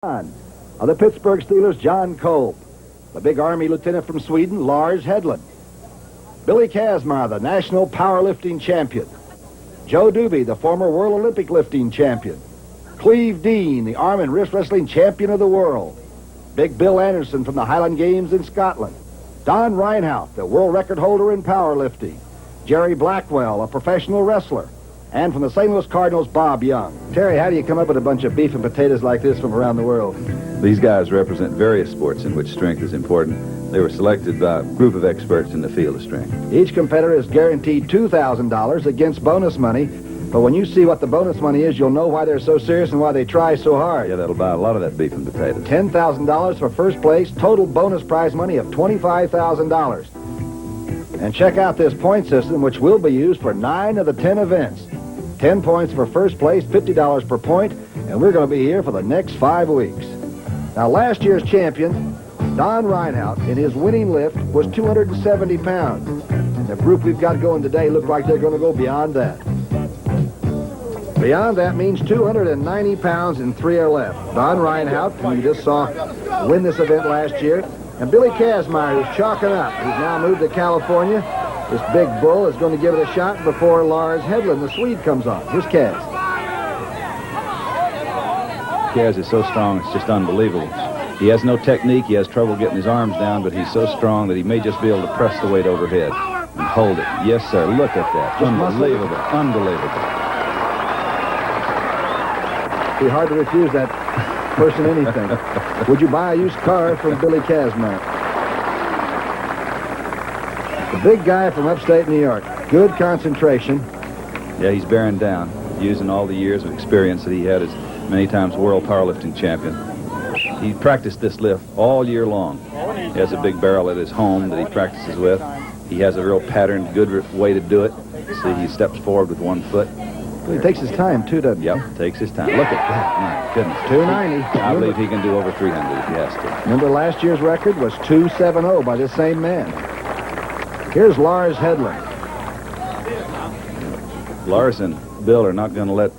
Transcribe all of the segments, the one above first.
Of the Pittsburgh Steelers, John Kolb. The big Army lieutenant from Sweden, Lars Hedlund. Billy Kazmaier, the national powerlifting champion. Joe Doobie, the former World Olympic lifting champion. Cleve Dean, the arm and wrist wrestling champion of the world. Big Bill Anderson from the Highland Games in Scotland. Don Reinhout, the world record holder in powerlifting. Jerry Blackwell, a professional wrestler. And from the St. Louis Cardinals, Bob Young. Terry, how do you come up with a bunch of beef and potatoes like this from around the world? These guys represent various sports in which strength is important. They were selected by a group of experts in the field of strength. Each competitor is guaranteed $2,000 against bonus money. But when you see what the bonus money is, you'll know why they're so serious and why they try so hard. Yeah, that'll buy a lot of that beef and potatoes. $10,000 for first place, total bonus prize money of $25,000. And check out this point system, which will be used for 9 of the 10 events. 10 points for first place, $50 per point, and we're going to be here for the next 5 weeks. Now, last year's champion, Don Reinhout, in his winning lift, was 270 pounds. The group we've got going today look like they're going to go beyond that. Beyond that means 290 pounds and 3 are left. Don Reinhout, who you just saw win this event last year, and Billy Kazmaier, who's chalking up. He's now moved to California. This big bull is going to give it a shot before Lars Hedlund, the Swede, comes on. Here's Kaz. Kaz is so strong, it's just unbelievable. He has no technique. He has trouble getting his arms down, but he's so strong that he may just be able to press the weight overhead and hold it. Yes, sir. Look at that. Unbelievable. Unbelievable. It'd be hard to refuse that person anything. Would you buy a used car from Billy Kazmaier? The big guy from upstate New York. Good concentration. Yeah, he's bearing down, using all the years of experience that he had as many times world powerlifting champion. He practiced this lift all year long. He has a big barrel at his home that he practices with. He has a real patterned, good way to do it. See, he steps forward with one foot. He takes his time, too, doesn't he? Yep, takes his time. Look at that. My goodness. 290. I believe he can do over 300 if he has to. Remember, last year's record was 270 by this same man. Here's Lars Hedlund. Lars and Bill are not going to let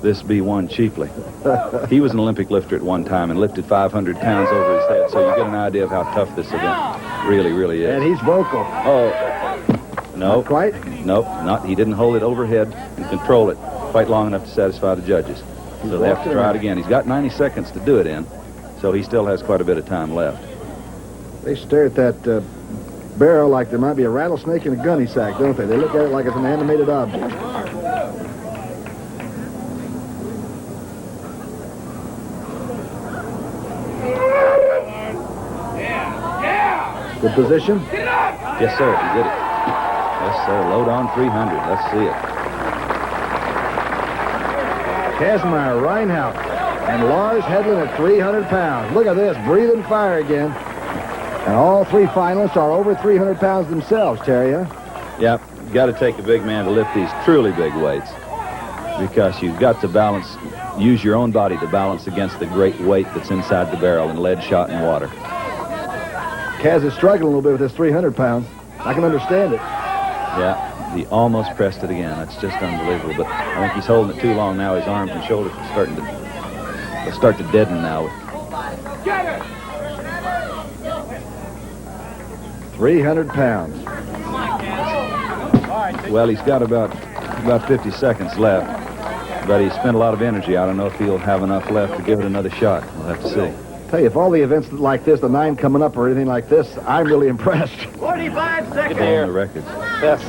this be won cheaply. He was an Olympic lifter at one time and lifted 500 pounds over his head, so you get an idea of how tough this event really is. And he's vocal. Oh, no. Not quite? Nope, not. He didn't hold it overhead and control it quite long enough to satisfy the judges. So they have to try it again. He's got 90 seconds to do it in, so he still has quite a bit of time left. They stare at that barrel like there might be a rattlesnake in a gunny sack, don't they? They look at it like it's an animated object. Good position? Yes, sir, he did it. Yes, sir, load on 300. Let's see it. Kazmaier, Reinhout, and Lars Hedlund at 300 pounds. Look at this, breathing fire again. And all 3 finalists are over 300 pounds themselves, Terry, huh? Yep, you've got to take a big man to lift these truly big weights because you've got to balance, use your own body to balance against the great weight that's inside the barrel in lead shot and water. Kaz is struggling a little bit with this 300 pounds. I can understand it. Yeah, he almost pressed it again. That's just unbelievable. But I think he's holding it too long now. His arms and shoulders are starting to start to deaden now. 300 pounds. Well, he's got about 50 seconds left, but he spent a lot of energy. I don't know if he'll have enough left to give it another shot. We'll have to see. Tell you, if all the events like this, the 9 coming up or anything like this, I'm really impressed. 45 seconds. Get on the records. Yes.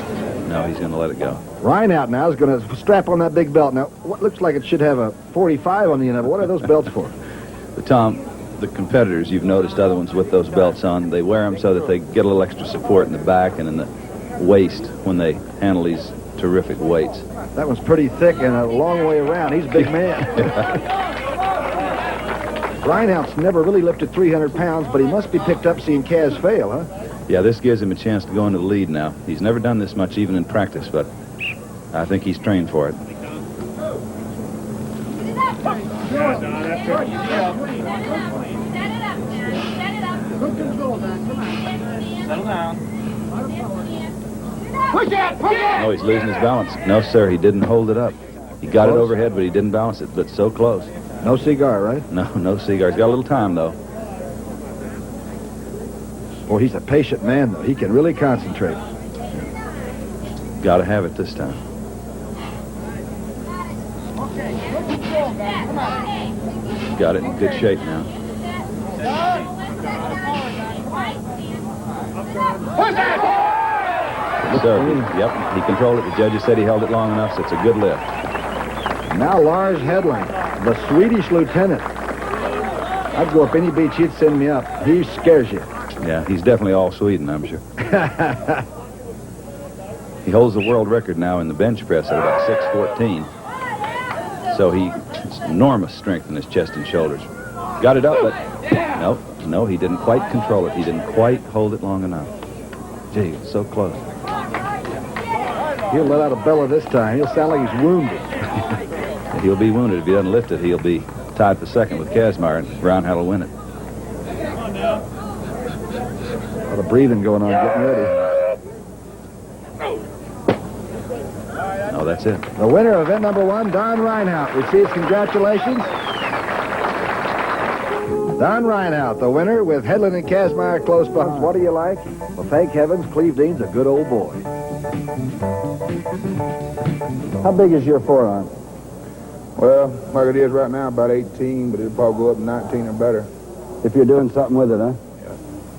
No, he's going to let it go. Reinhout now is going to strap on that big belt. Now, what looks like it should have a 45 on the end of it. What are those belts for? But Tom, the competitors, you've noticed other ones with those belts on, they wear them so that they get a little extra support in the back and in the waist when they handle these terrific weights. That one's pretty thick and a long way around. He's a big man. Reinhout's never really lifted 300 pounds, but he must be picked up seeing Kaz fail, huh? Yeah, this gives him a chance to go into the lead now. He's never done this much even in practice, but I think he's trained for it. Settle down. Push it! Push it! Oh, he's losing his balance. No, sir, he didn't hold it up. He got it overhead, but he didn't balance it, but so close. No cigar, right? No cigar. He's got a little time, though. Boy, he's a patient man, though. He can really concentrate. Got to have it this time. Got it in good shape now. So, yep, he controlled it. The judges said he held it long enough, so it's a good lift. Now Lars Hedlund, the Swedish lieutenant. I'd go up any beach he'd send me up. He scares you. Yeah, he's definitely all Sweden, I'm sure. He holds the world record now in the bench press at about 614. So he has enormous strength in his chest and shoulders. Got it up, but no, he didn't quite control it. He didn't quite hold it long enough. Gee, it was so close. He'll let out a bellow this time. He'll sound like he's wounded. He'll be wounded. If he doesn't lift it, he'll be tied for second with Kazmaier, and Brownhill will win it. A lot of breathing going on, getting ready. No, that's it. The winner of event number 1, Don Reinhardt, receives congratulations. Don Reinhardt, the winner, with Hedlund and Kazmaier close behind. What do you like? Well, thank heavens, Cleve Dean's a good old boy. How big is your forearm? Well, like it is right now, about 18, but it'll probably go up to 19 or better. If you're doing something with it, huh? Yeah.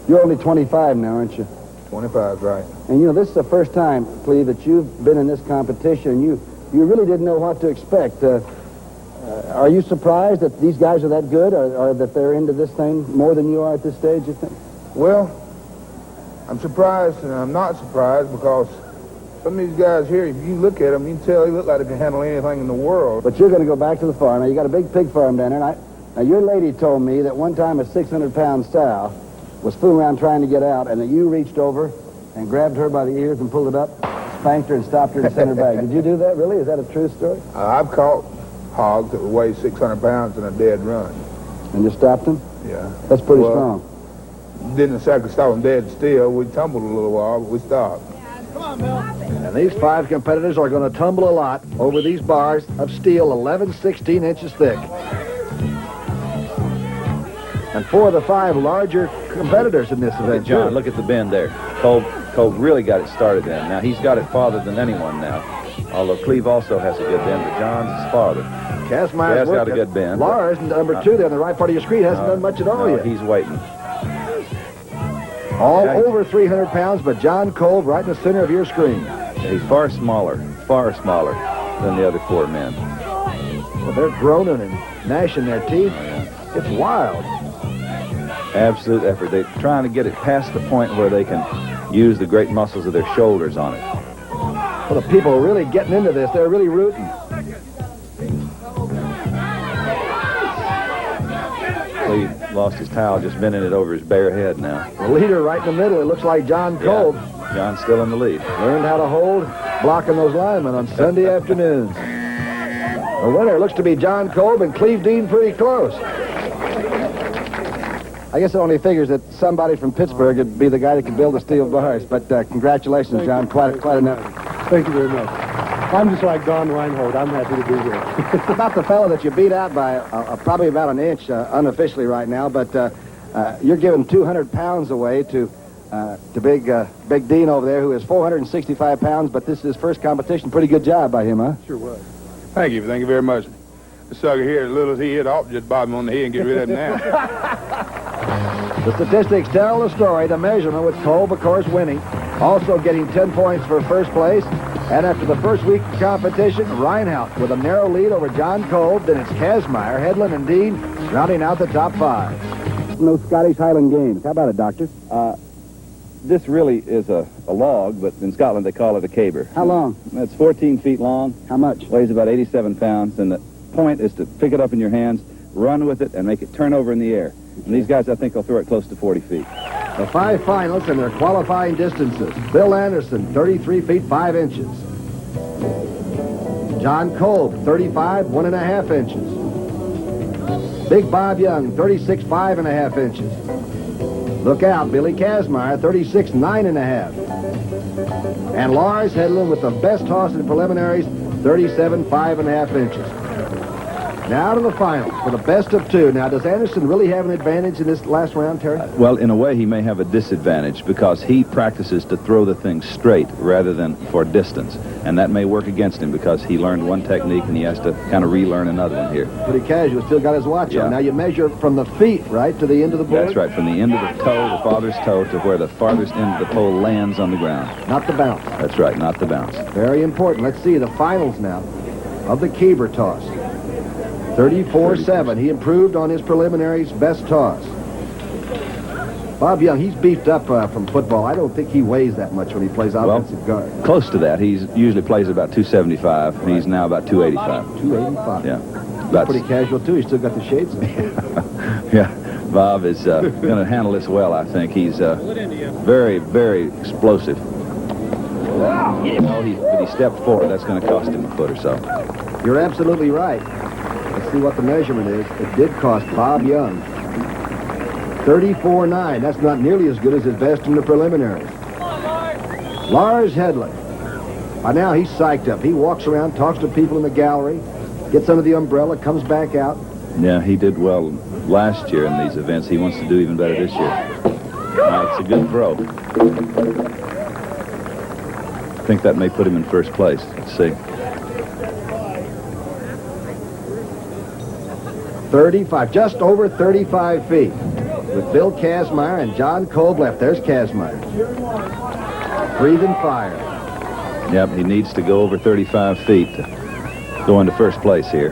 You're only 25 now, aren't you? 25 is right. And, you know, this is the first time, Cleve, that you've been in this competition. You really didn't know what to expect. Are you surprised that these guys are that good, or that they're into this thing more than you are at this stage, you think? Well, I'm surprised, and I'm not surprised, because some of these guys here, if you look at them, you can tell they look like they can handle anything in the world. But you're going to go back to the farm. Now, you got a big pig farm down there. Now, your lady told me that one time a 600-pound sow was fooling around trying to get out, and that you reached over and grabbed her by the ears and pulled it up, spanked her, and stopped her and sent her back. Did you do that, really? Is that a true story? I've caught hogs that weigh 600 pounds in a dead run. And you stopped them? Yeah. That's pretty strong. Didn't exactly stop them dead still. We tumbled a little while, but we stopped. And these 5 competitors are going to tumble a lot over these bars of steel 11-16 inches thick. And 4 of the 5 larger competitors in this event. John, look at the bend there. Kolb really got it started then. Now, he's got it farther than anyone now. Although Cleve also has a good bend, but John's is farther. Kazmaier's got a good bend. Lars, number 2 there on the right part of your screen, hasn't done much at all yet. He's waiting. All over 300 pounds, but John Kolb right in the center of your screen. He's far smaller than the other 4 men. Well, they're groaning and gnashing their teeth. It's wild. Absolute effort. They're trying to get it past the point where they can use the great muscles of their shoulders on it. Well, the people are really getting into this. They're really rooting. Cleve lost his towel, just bending it over his bare head now. The leader right in the middle, it looks like John Kolb. Yeah, John's still in the lead. Learned how to hold, blocking those linemen on Sunday afternoons. The winner looks to be John Kolb, and Cleve Dean pretty close. I guess it only figures that somebody from Pittsburgh would be the guy that could build the steel bars. But congratulations, John. Quite enough. Thank you very much. I'm just like Don Reinhardt. I'm happy to be here. How about the fellow that you beat out by probably about an inch unofficially right now, but you're giving 200 pounds away to Big Dean over there, who is 465 pounds, but this is his first competition. Pretty good job by him, huh? Sure was. Thank you very much. The sucker here, as little as he hit off, just bob him on the head and get rid of him now. The statistics tell the story. The measurement with Kolb, of course, winning. Also getting 10 points for first place. And after the first week of competition, Reinhardt with a narrow lead over John Kolb. Then it's Kazmaier, Hedlund, and Dean rounding out the top 5. No Scottish Highland Games. How about it, Doctor? This really is a log, but in Scotland they call it a caber. How long? It's 14 feet long. How much? Weighs about 87 pounds, and the point is to pick it up in your hands, run with it, and make it turn over in the air. And these guys, I think, will throw it close to 40 feet. The 5 finalists and their qualifying distances. Bill Anderson, 33 feet 5 inches. John Kolb, 35, 1.5 inches. Big Bob Young, 36, 5.5 inches. Look out, Billy Kazmaier, 36, 9.5. And Lars Hedlund with the best toss in preliminaries, 37, 5.5 inches. Now to the finals for the best of two. Now, does Anderson really have an advantage in this last round, Terry? Well, in a way, he may have a disadvantage because he practices to throw the thing straight rather than for distance. And that may work against him because he learned one technique and he has to kind of relearn another one here. Pretty casual. Still got his watch Yeah. on. Now, you measure from the feet, right, to the end of the board? That's right, from the end of the toe, the father's toe, to where the farthest end of the pole lands on the ground. Not the bounce. That's right, not the bounce. Very important. Let's see the finals now of the Keeber toss. 34-7. He improved on his preliminaries best toss. Bob Young, he's beefed up from football. I don't think he weighs that much when he plays offensive guard. Close to that. He usually plays about 275. And he's now about 285. 285. Yeah. Pretty casual, too. He's still got the shades on. Yeah. Bob is going to handle this well, I think. He's very, very explosive. But he stepped forward. That's going to cost him a foot or so. You're absolutely right. Let's see what the measurement is. It did cost Bob Young 34-9. That's not nearly as good as his best in the preliminaries. Lars Hedlund. By now, he's psyched up. He walks around, talks to people in the gallery, gets under the umbrella, comes back out. Yeah, he did well last year in these events. He wants to do even better this year. It's a good throw. I think that may put him in first place. Let's see. 35, just over 35 feet. With Bill Kazmaier and John Kolb left. There's Kazmaier. Breathing fire. Yep, he needs to go over 35 feet to go into first place here.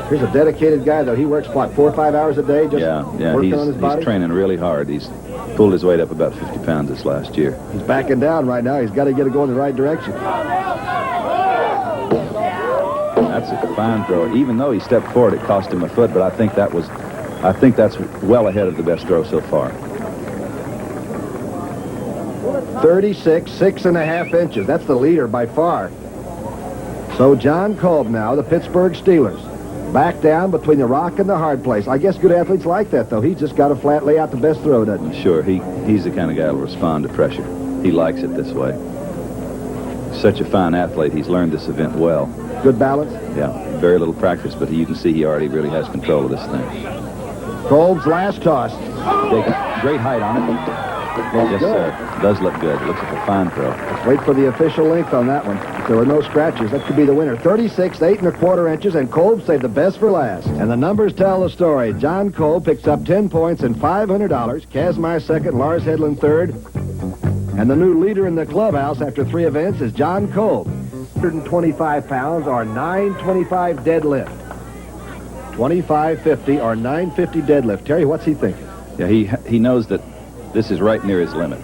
Here's a dedicated guy, though. He works, what, 4 or 5 hours a day just working on his body? He's training really hard. He's pulled his weight up about 50 pounds this last year. He's backing down right now. He's got to get it going in the right direction. That's a fine throw. Even though he stepped forward, it cost him a foot, but I think that's well ahead of the best throw so far. 36, 6.5 inches. That's the leader by far. So John Kolb now, the Pittsburgh Steelers. Back down between the rock and the hard place. I guess good athletes like that, though. He's just got to flat lay out the best throw, doesn't he? Sure, he's the kind of guy that'll respond to pressure. He likes it this way. Such a fine athlete. He's learned this event well. Good balance? Yeah, very little practice, but you can see he already really has control of this thing. Kolb's last toss. Great height on it. Yes, sir. Does look good. Looks like a fine throw. Let's wait for the official length on that one. If there were no scratches, that could be the winner. 36, 8.25 inches, and Kolb saved the best for last. And the numbers tell the story. John Kolb picks up 10 points and $500. Kazmaier second, Lars Hedlund third. And the new leader in the clubhouse after 3 events is John Kolb. 125 pounds or 925 deadlift. 2550 or 950 deadlift. Terry, what's he thinking? Yeah, he knows that this is right near his limit.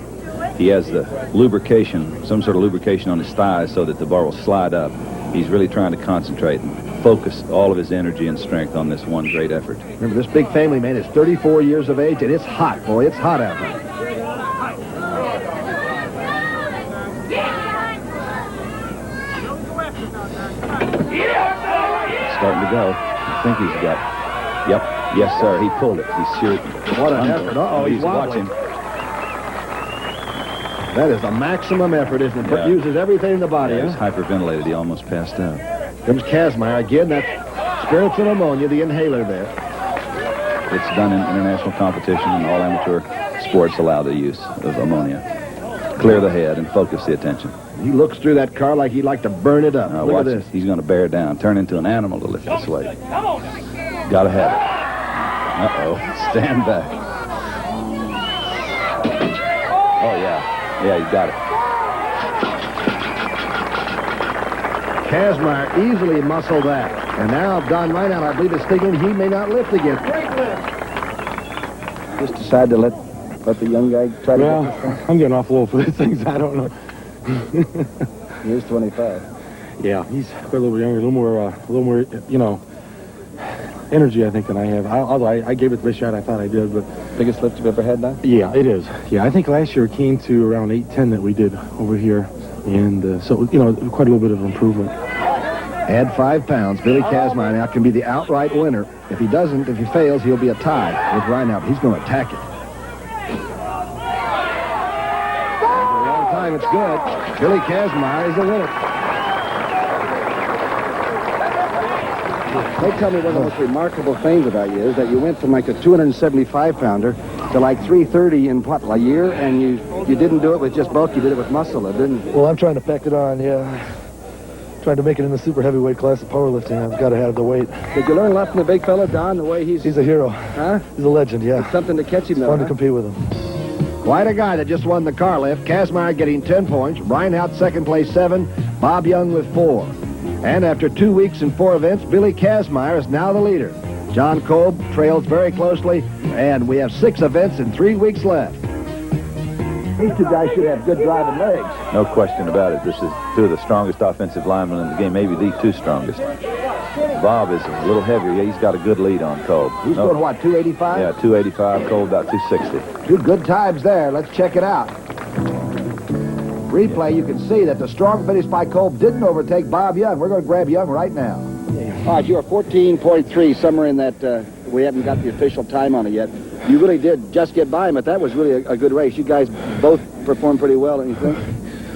He has the lubrication, some sort of lubrication on his thighs so that the bar will slide up. He's really trying to concentrate and focus all of his energy and strength on this one great effort. Remember, this big family man is 34 years of age, and it's hot, boy. It's hot out there. Starting to go. I think he's got... Yep. Yes, sir. He pulled it. He's sure. What an effort. Uh-oh, he's watching. That is a maximum effort, isn't it? Yeah. It uses everything in the body, He's huh? hyperventilated. He almost passed out. Comes Kazmaier again. That's spirits and ammonia, the inhaler there. It's done in international competition, and all amateur sports allow the use of ammonia. Clear the head and focus the attention. He looks through that car like he'd like to burn it up. Look Watch at this. He's going to bear down, turn into an animal to lift this weight. Got to have it. Uh-oh. Stand back. Oh, yeah. Yeah, you got it. Kazmaier easily muscled that. And now Don Reinhardt, I believe, is thinking he may not lift again. Just decide to let the young guy try to Well, get this thing. I'm getting awful old for these things. I don't know. He's 25. Yeah, he's a little younger, a little more, you know, energy, I think, than I have. Although I gave it the best shot I thought I did, but... Biggest lift you've ever had now? Yeah, it is. Yeah, I think last year it came to around 810 that we did over here. And so, you know, quite a little bit of improvement. Add 5 pounds. Billy Kazmaier now can be the outright winner. If he doesn't, if he fails, he'll be a tie with Reinhardt. He's going to attack it. For a long time, it's good. Billy Kazmaier is the winner. They tell me one of the most remarkable things about you is that you went from like a 275-pounder to like 330 in what, a year? And you didn't do it with just bulk, you did it with muscle, didn't you? Well, I'm trying to pack it on, yeah. Trying to make it in the super heavyweight class of powerlifting. I've got to have the weight. Did you learn a lot from the big fella, Don, the way he's a hero. Huh? He's a legend, yeah. It's something to catch him, It's though, fun huh? to compete with him. Quite a guy that just won the car lift. Kazmaier getting 10 points. Reinhardt second place 7. Bob Young with 4. And after 2 weeks and 4 events, Billy Kazmaier is now the leader. John Kolb trails very closely, and we have 6 events and 3 weeks left. These two guys should have good driving legs. No question about it. This is 2 of the strongest offensive linemen in the game, maybe the 2 strongest. Bob is a little heavier. Yeah, he's got a good lead on Kolb. He's going, what, 285? Yeah, 285. Kolb about 260. 2 good times there. Let's check it out. Replay, you can see that the strong finish by Kolb didn't overtake Bob Young. We're going to grab Young right now. All right, you are 14.3, somewhere in that, we haven't got the official time on it yet. You really did just get by him, but that was really a good race. You guys both performed pretty well, don't you think?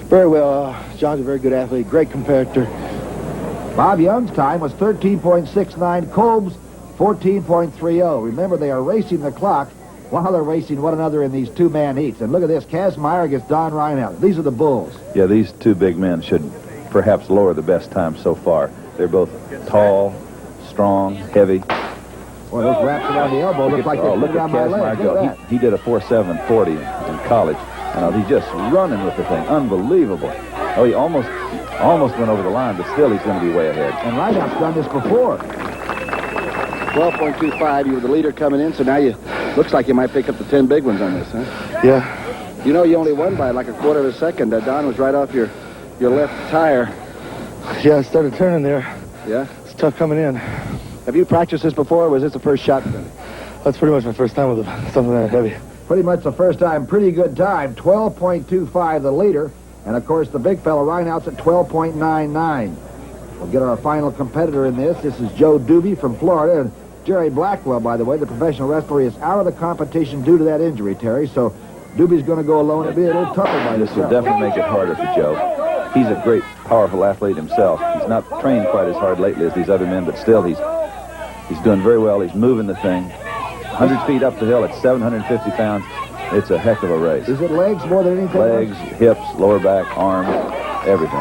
Very well. John's a very good athlete, great competitor. Bob Young's time was 13.69. Kolb's 14.30. Remember, they are racing the clock while they're racing one another in these 2-man heats. And look at this. Kazmaier against Don Reinhardt. These are the bulls. Yeah, these 2 big men should perhaps lower the best time so far. They're both tall, strong, heavy. Boy, those wraps around the elbow look like they look put at around my leg. Kazmaier Look go. at that. He did a 4.740 in college. And he's just running with the thing. Unbelievable. Oh, he almost went over the line, but still he's going to be way ahead. And Reinhardt's done this before. 12.25, you were the leader coming in, so now looks like you might pick up the 10 big ones on this, huh? Yeah. You know, you only won by like a quarter of a second. Don was right off your left tire. Yeah, I started turning there. Yeah? It's tough coming in. Have you practiced this before, or was this the first shot? That's pretty much my first time with something that heavy. Pretty much the first time. Pretty good time. 12.25 the leader. And, of course, the big fella Reinhardt's at 12.99. We'll get our final competitor in this. This is Joe Doobie from Florida. And Jerry Blackwell, by the way, the professional wrestler, is out of the competition due to that injury, Terry. So Doobie's going to go alone. It'll be a little tougher by This will himself. definitely make it harder for Joe. He's a great, powerful athlete himself. He's not trained quite as hard lately as these other men, but still he's doing very well. He's moving the thing. 100 feet up the hill at 750 pounds. It's a heck of a race. Is it legs more than anything? Legs, hips, lower back, arms, everything.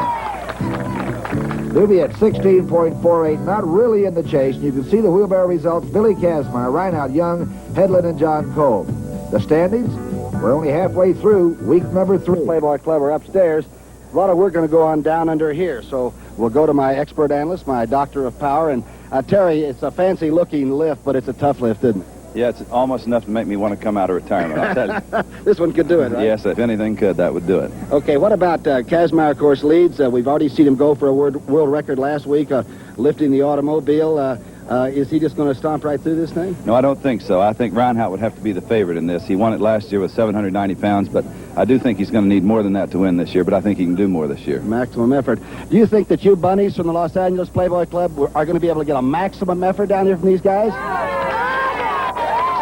Doobie at 16.48, not really in the chase. And you can see the wheelbarrow results. Billy Kazmaier, Reinhardt, Young, Hedlund, and John Kolb. The standings, we're only halfway through week number 3. Playboy Club are upstairs. A lot of work going to go on down under here, so we'll go to my expert analyst, my doctor of power. And Terry, it's a fancy-looking lift, but it's a tough lift, isn't it? Yeah, it's almost enough to make me want to come out of retirement, I'll tell you. This one could do it, right? Yes, if anything could, that would do it. Okay, what about Kazmaier, of course, leads. We've already seen him go for a world record last week, lifting the automobile. Is he just going to stomp right through this thing? No, I don't think so. I think Reinhardt would have to be the favorite in this. He won it last year with 790 pounds, but I do think he's going to need more than that to win this year, but I think he can do more this year. Maximum effort. Do you think that you bunnies from the Los Angeles Playboy Club are going to be able to get a maximum effort down here from these guys?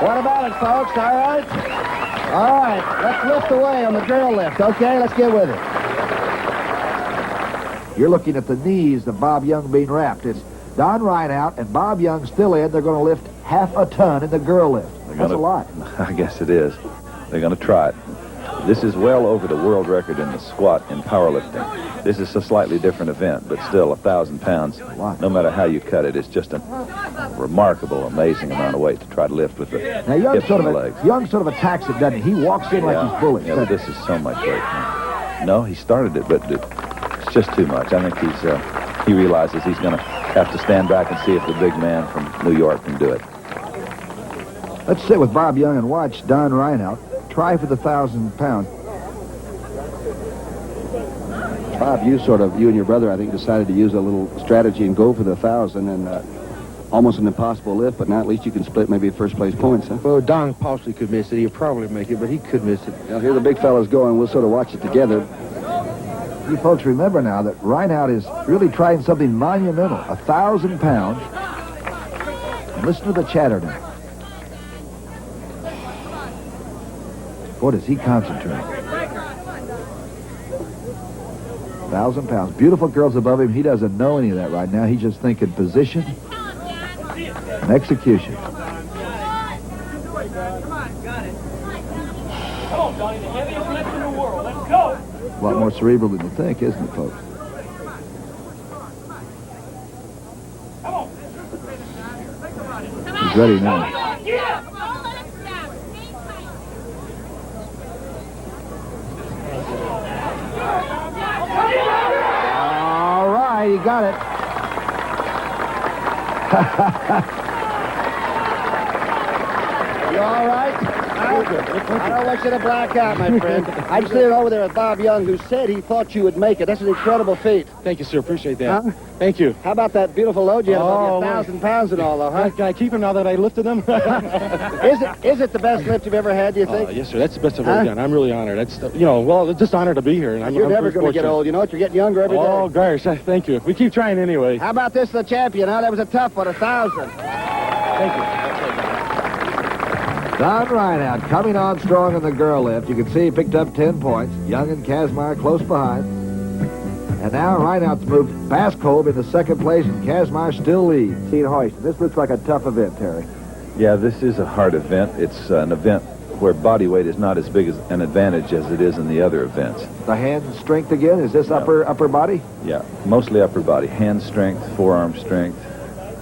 What about it, folks? All right? All right, let's lift away on the drill lift, okay? Let's get with it. You're looking at the knees of Bob Young being wrapped. It's Don Reinhardt and Bob Young still in. They're going to lift half a ton in the girl lift. That's a lot. I guess it is. They're going to try it. This is well over the world record in the squat in powerlifting. This is a slightly different event, but still 1,000 pounds. No matter how you cut it, it's just a remarkable, amazing amount of weight to try to lift with the Now, Young hips sort and of the legs. Young sort of attacks it, doesn't he? He walks in like he's bullish. Yeah, but this is so much weight. No, he started it, but it's just too much. I think he realizes he's going to have to stand back and see if the big man from New York can do it. Let's sit with Bob Young and watch Don Reinhardt try for the 1,000 pounds. Bob, you and your brother, I think, decided to use a little strategy and go for the 1,000, and almost an impossible lift, but now at least you can split maybe first place points, huh? Well, Don possibly could miss it. He'd probably make it, but he could miss it. Now, here the big fella's going. We'll sort of watch it together. You folks remember now that Reinhardt is really trying something monumental. 1,000 pounds. And listen to the chatter now. Boy, does he concentrate. 1,000 pounds. Beautiful girls above him. He doesn't know any of that right now. He's just thinking position, An execution. Come on, Johnny, the heaviest lift in the world. Let's go. A lot more cerebral than you think, isn't it, folks? He's ready now. All right, he got it. You all right? I don't want you to black out, my friend. I'm sitting over there with Bob Young, who said he thought you would make it. That's an incredible feat. Thank you, sir. Appreciate that. Huh? Thank you. How about that beautiful load you had above you? Oh, 1,000 pounds and all, though, huh? Can I keep him now that I lifted him? Is it the best lift you've ever had, do you think? Yes, sir. That's the best I've ever done. I'm really honored. That's, well, it's just an honor to be here. And You're I'm never very going to get fortunate. old. You know what? You're getting younger every day. Oh, gosh. Thank you. We keep trying anyway. How about this, the champion, huh? That was a tough one, 1,000. Thank you. Don Reinhardt coming on strong in the girl lift. You can see he picked up 10 points. Young and Kazmaier close behind. And now Reinhardt's moved past Kolb into second place, and Kazmaier still leads. Gene Hoist. This looks like a tough event, Terry. Yeah, this is a hard event. It's an event where body weight is not as big as an advantage as it is in the other events. The hand strength again. Is this upper body? Yeah, mostly upper body. Hand strength, forearm strength,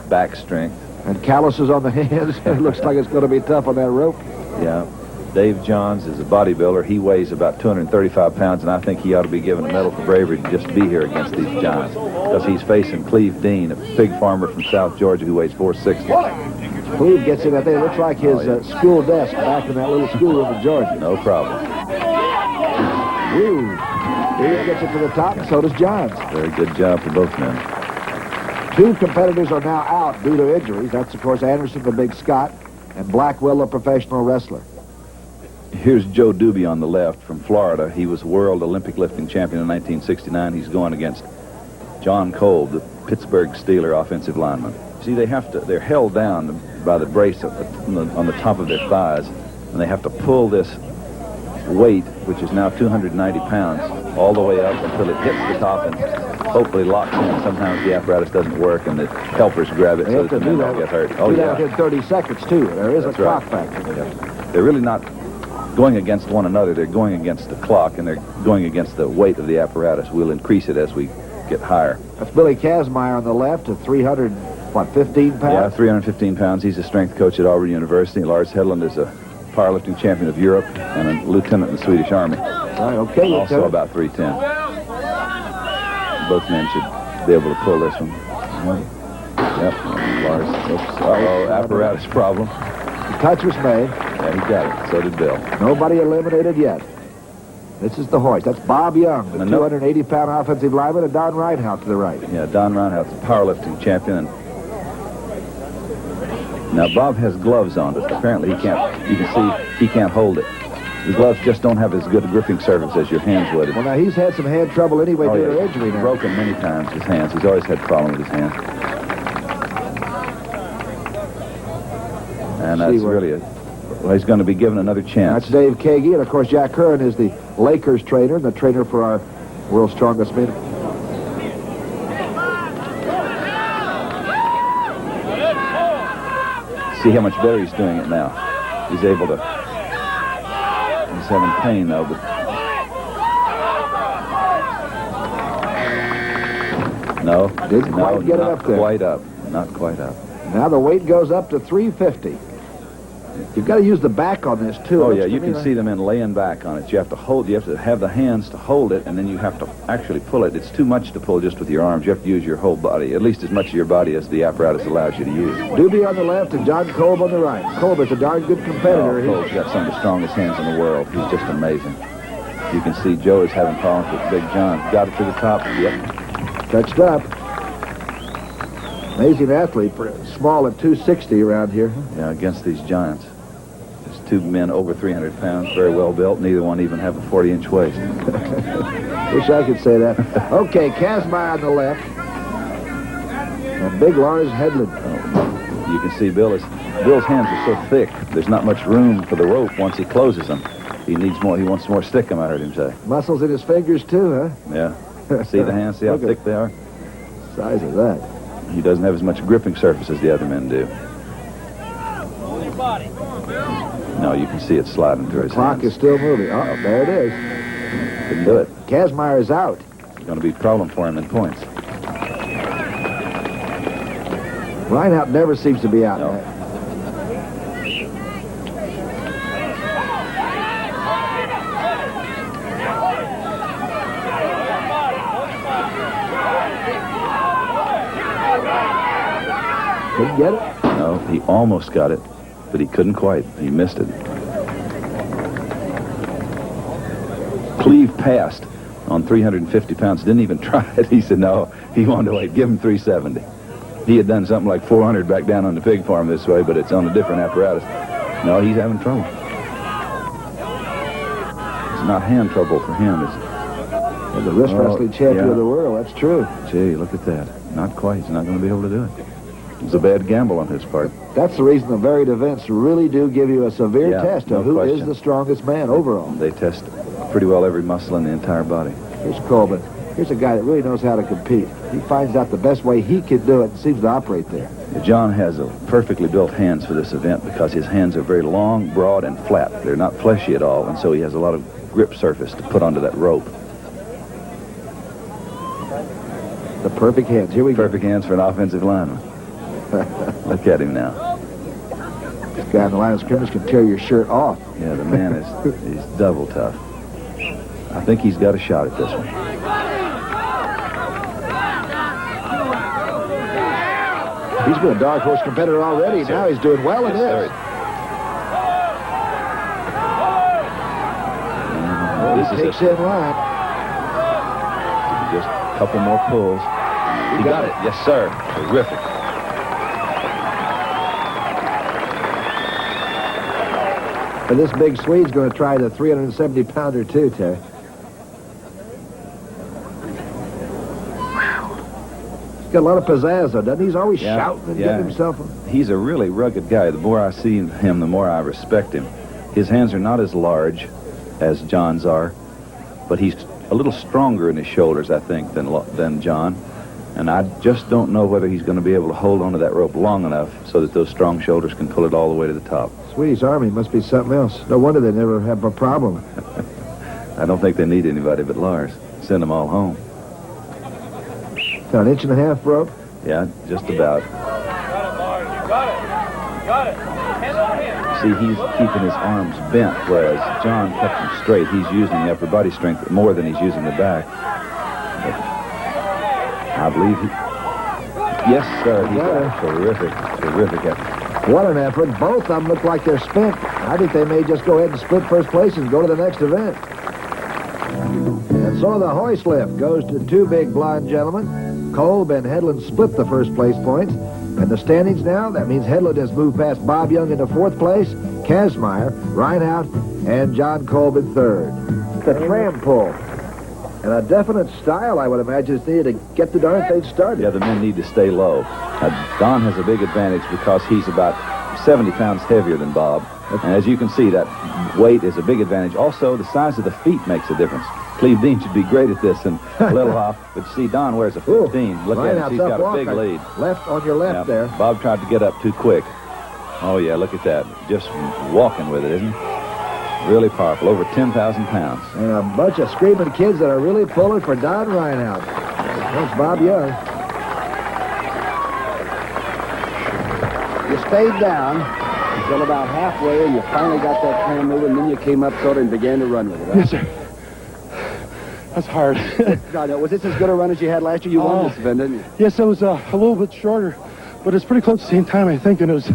back strength. And calluses on the hands. It looks like it's going to be tough on that rope. Yeah. Dave Johns is a bodybuilder. He weighs about 235 pounds, and I think he ought to be given a medal for bravery to just be here against these giants. Because he's facing Cleve Dean, a pig farmer from South Georgia who weighs 460. Cleve gets in that thing. It looks like his school desk back in that little schoolroom in Georgia. No problem. Woo. He gets it to the top, and so does Johns. Very good job for both men. Two competitors are now out due to injuries. That's, of course, Anderson, the big Scot, and Blackwell, a professional wrestler. Here's Joe Doobie on the left from Florida. He was world Olympic lifting champion in 1969. He's going against John Kolb, the Pittsburgh Steelers offensive lineman. See, they're held down by the brace on the top of their thighs, and they have to pull this weight, which is now 290 pounds, all the way up until it hits the top and hopefully locks in. Sometimes the apparatus doesn't work, and the helpers grab it so that the men don't get hurt. Do that within 30 seconds, too. There is That's a clock right. factor. Yep. They're really not going against one another. They're going against the clock, and they're going against the weight of the apparatus. We'll increase it as we get higher. That's Billy Kazmaier on the left at 315 pounds? Yeah, 315 pounds. He's a strength coach at Auburn University. Lars Hedlund is a powerlifting champion of Europe and a lieutenant in the Swedish Army. Right, okay. Also about 310. Both men should be able to pull this one. Yep. Lars. Oops. Uh-oh, apparatus problem. The touch was made. Yeah, he got it. So did Bill. Nobody eliminated yet. This is the hoist. That's Bob Young, the 280-pound offensive lineman, and Don Reinhardt to the right. Yeah, Don Reinhardt's a powerlifting champion. And now Bob has gloves on, but apparently he can't. You can see he can't hold it. The gloves just don't have as good a gripping surface as your hands would. Well, now he's had some hand trouble anyway due to injury now. Broken many times his hands. He's always had problems with his hands. And that's really it. Well, he's going to be given another chance. That's Dave Kagi, and of course Jack Curran is the Lakers trainer, and the trainer for our world's strongest men. See how much better he's doing it now. He's able to. He's having pain though, but. No, Didn't quite get it not up there. quite up. Not quite up. Now the weight goes up to 350. You've got to use the back on this too. Oh It yeah, looks you to me can see the men laying back on it. You have to have the hands to hold it, and then you have to actually pull it. It's too much to pull just with your arms. You have to use your whole body, at least as much of your body as the apparatus allows you to use. Doobie on the left and John Kolb on the right. Kolb is a darn good competitor. Kolb's got some of the strongest hands in the world. He's just amazing. You can see Joe is having problems with Big John. Got it to the top. Yep. Touched up. Amazing athlete, small at 260 around here. Yeah, against these giants. There's two men over 300 pounds, very well built. Neither one even have a 40-inch waist. Wish I could say that. Okay, Kazmaier on the left. And big Lars Hedlund. You can see Bill's hands are so thick, there's not much room for the rope once he closes them. He needs more. He wants more stickum, I heard him say. Muscles in his fingers, too, huh? Yeah. See the hands? See how thick they are? Size of that. He doesn't have as much gripping surface as the other men do. body. No, you can see it sliding through his Clock hands. is still moving. Oh, there it is. Couldn't do it. Kazmaier is out. It's going to be a problem for him in points. Reinhardt never seems to be out. No. Couldn't get it. No, he almost got it, but he couldn't quite. He missed it. Cleve passed on 350 pounds. Didn't even try it. He said no. He wanted to wait. Give him 370. He had done something like 400 back down on the pig farm this way, but it's on a different apparatus. No, he's having trouble. It's not hand trouble for him. It's And the wrist wrestling champion yeah. of the world. That's true. Gee, look at that. Not quite. He's not going to be able to do it. It was a bad gamble on his part. That's the reason the varied events really do give you a severe Yeah, test no of who is question. the strongest man overall. They test pretty well every muscle in the entire body. Here's Colvin. Here's a guy that really knows how to compete. He finds out the best way he can do it and seems to operate there. John has a perfectly built hands for this event because his hands are very long, broad, and flat. They're not fleshy at all, and so he has a lot of grip surface to put onto that rope. The perfect hands. Here we go. Perfect hands for an offensive lineman. Look at him now. This guy in the line of scrimmage can tear your shirt off. Yeah, the man he's double tough. I think he's got a shot at this one. He's been a dark horse competitor already. Now he's doing well in this. This He is takes it. in line. Just a couple more pulls. He got it. Yes, sir. Terrific. And this big Swede's going to try the 370-pounder too, Terry. He's got a lot of pizzazz, though, doesn't he? He's always shouting and getting himself. He's a really rugged guy. The more I see him, the more I respect him. His hands are not as large as John's are, but he's a little stronger in his shoulders, I think, than John. And I just don't know whether he's going to be able to hold onto that rope long enough so that those strong shoulders can pull it all the way to the top. Swedish Army must be something else. No wonder they never have a problem. I don't think they need anybody but Lars. Send them all home. Got an inch and a half rope. Yeah, just about. Got it. Hands on him. See, he's keeping his arms bent, whereas John kept them straight. He's using the upper body strength more than he's using the back. But I believe he... Yes, sir. He got it. Terrific effort. What an effort. Both of them look like they're spent. I think they may just go ahead and split first place and go to the next event. And so the hoist lift goes to two big blonde gentlemen. Kolb and Hedlund split the first place points. And the standings now, that means Hedlund has moved past Bob Young into fourth place, Kazmaier, Reinhardt, and John Kolb in third. The tram pull. And a definite style, I would imagine, is needed to get the darn thing started. Yeah, the men need to stay low. Don has a big advantage because he's about 70 pounds heavier than Bob. And as you can see, that weight is a big advantage. Also, the size of the feet makes a difference. Cleve Dean should be great at this and Little Hoff. But see, Don wears a 15. Look at him. He's got a big lead. Left on your left there. Bob tried to get up too quick. Oh, yeah, look at that. Just walking with it, isn't he? Really powerful. Over 10,000 pounds. And a bunch of screaming kids that are really pulling for Don Reinhardt. That's Bob Young. You stayed down until about halfway, and you finally got that tram moving, and then you came up sort of and began to run with it. Right? Yes, sir. That's hard. God, was this as good a run as you had last year? You won this event, didn't you? Yes, it was a little bit shorter, but it's pretty close to the same time, I think, and it was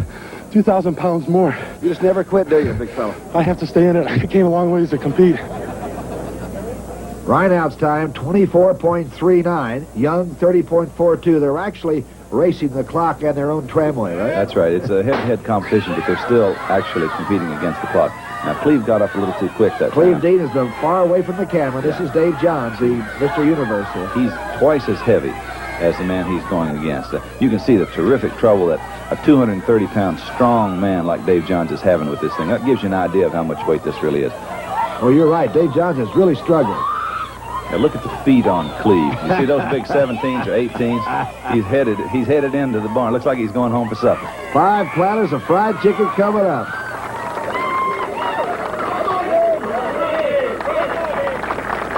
2,000 pounds more. You just never quit, do you, big fella? I have to stay in it. I came a long ways to compete. Reinhardt's time, 24.39. Young, 30.42. They're actually racing the clock and their own tramway, right? That's right. It's a head-to-head competition, but they're still actually competing against the clock. Now, Cleve got up a little too quick that Cleve time. Dean has been far away from the camera. This is Dave Johns, the Mr. Universe here. He's twice as heavy as the man he's going against. You can see the terrific trouble that a 230-pound strong man like Dave Johns is having with this thing. That gives you an idea of how much weight this really is. Oh, you're right. Dave Johns is really struggling. Now look at the feet on Cleve. You see those big 17s or 18s? He's headed into the barn. Looks like he's going home for supper. 5 platters of fried chicken coming up.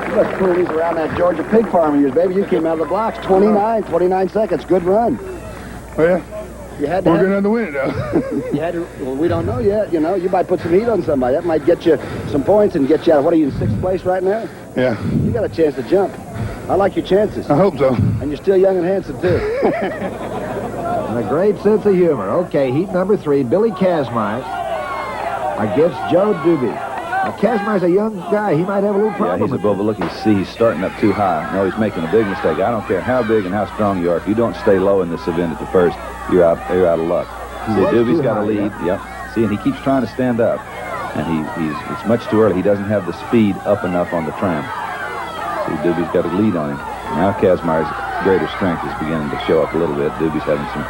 You must pull these around that Georgia pig farm of yours, baby. You came out of the blocks 29 seconds. Good run. Well, You had to we're have, going to win it, though. you had to, well, we don't know yet, you know. You might put some heat on somebody. That might get you some points and get you out of, what are you, in 6th place right now? Yeah, You got a chance to jump. I like your chances. I hope so. And you're still young and handsome, too. And a great sense of humor. Okay, heat number 3, Billy Kazmaier against Joe Doobie. Now, Kazmaier's a young guy. He might have a little Yeah, problem. he's above it. Look, he's starting up too high. No, he's making a big mistake. I don't care how big and how strong you are. If you don't stay low in this event at the first, you're out of luck. See, was Doobie's too got a high, lead. Yep. See, and he keeps trying to stand up. And it's much too early. He doesn't have the speed up enough on the tram. See, Doobie's got a lead on him. Now Kazmaier's greater strength is beginning to show up a little bit. Doobie's having some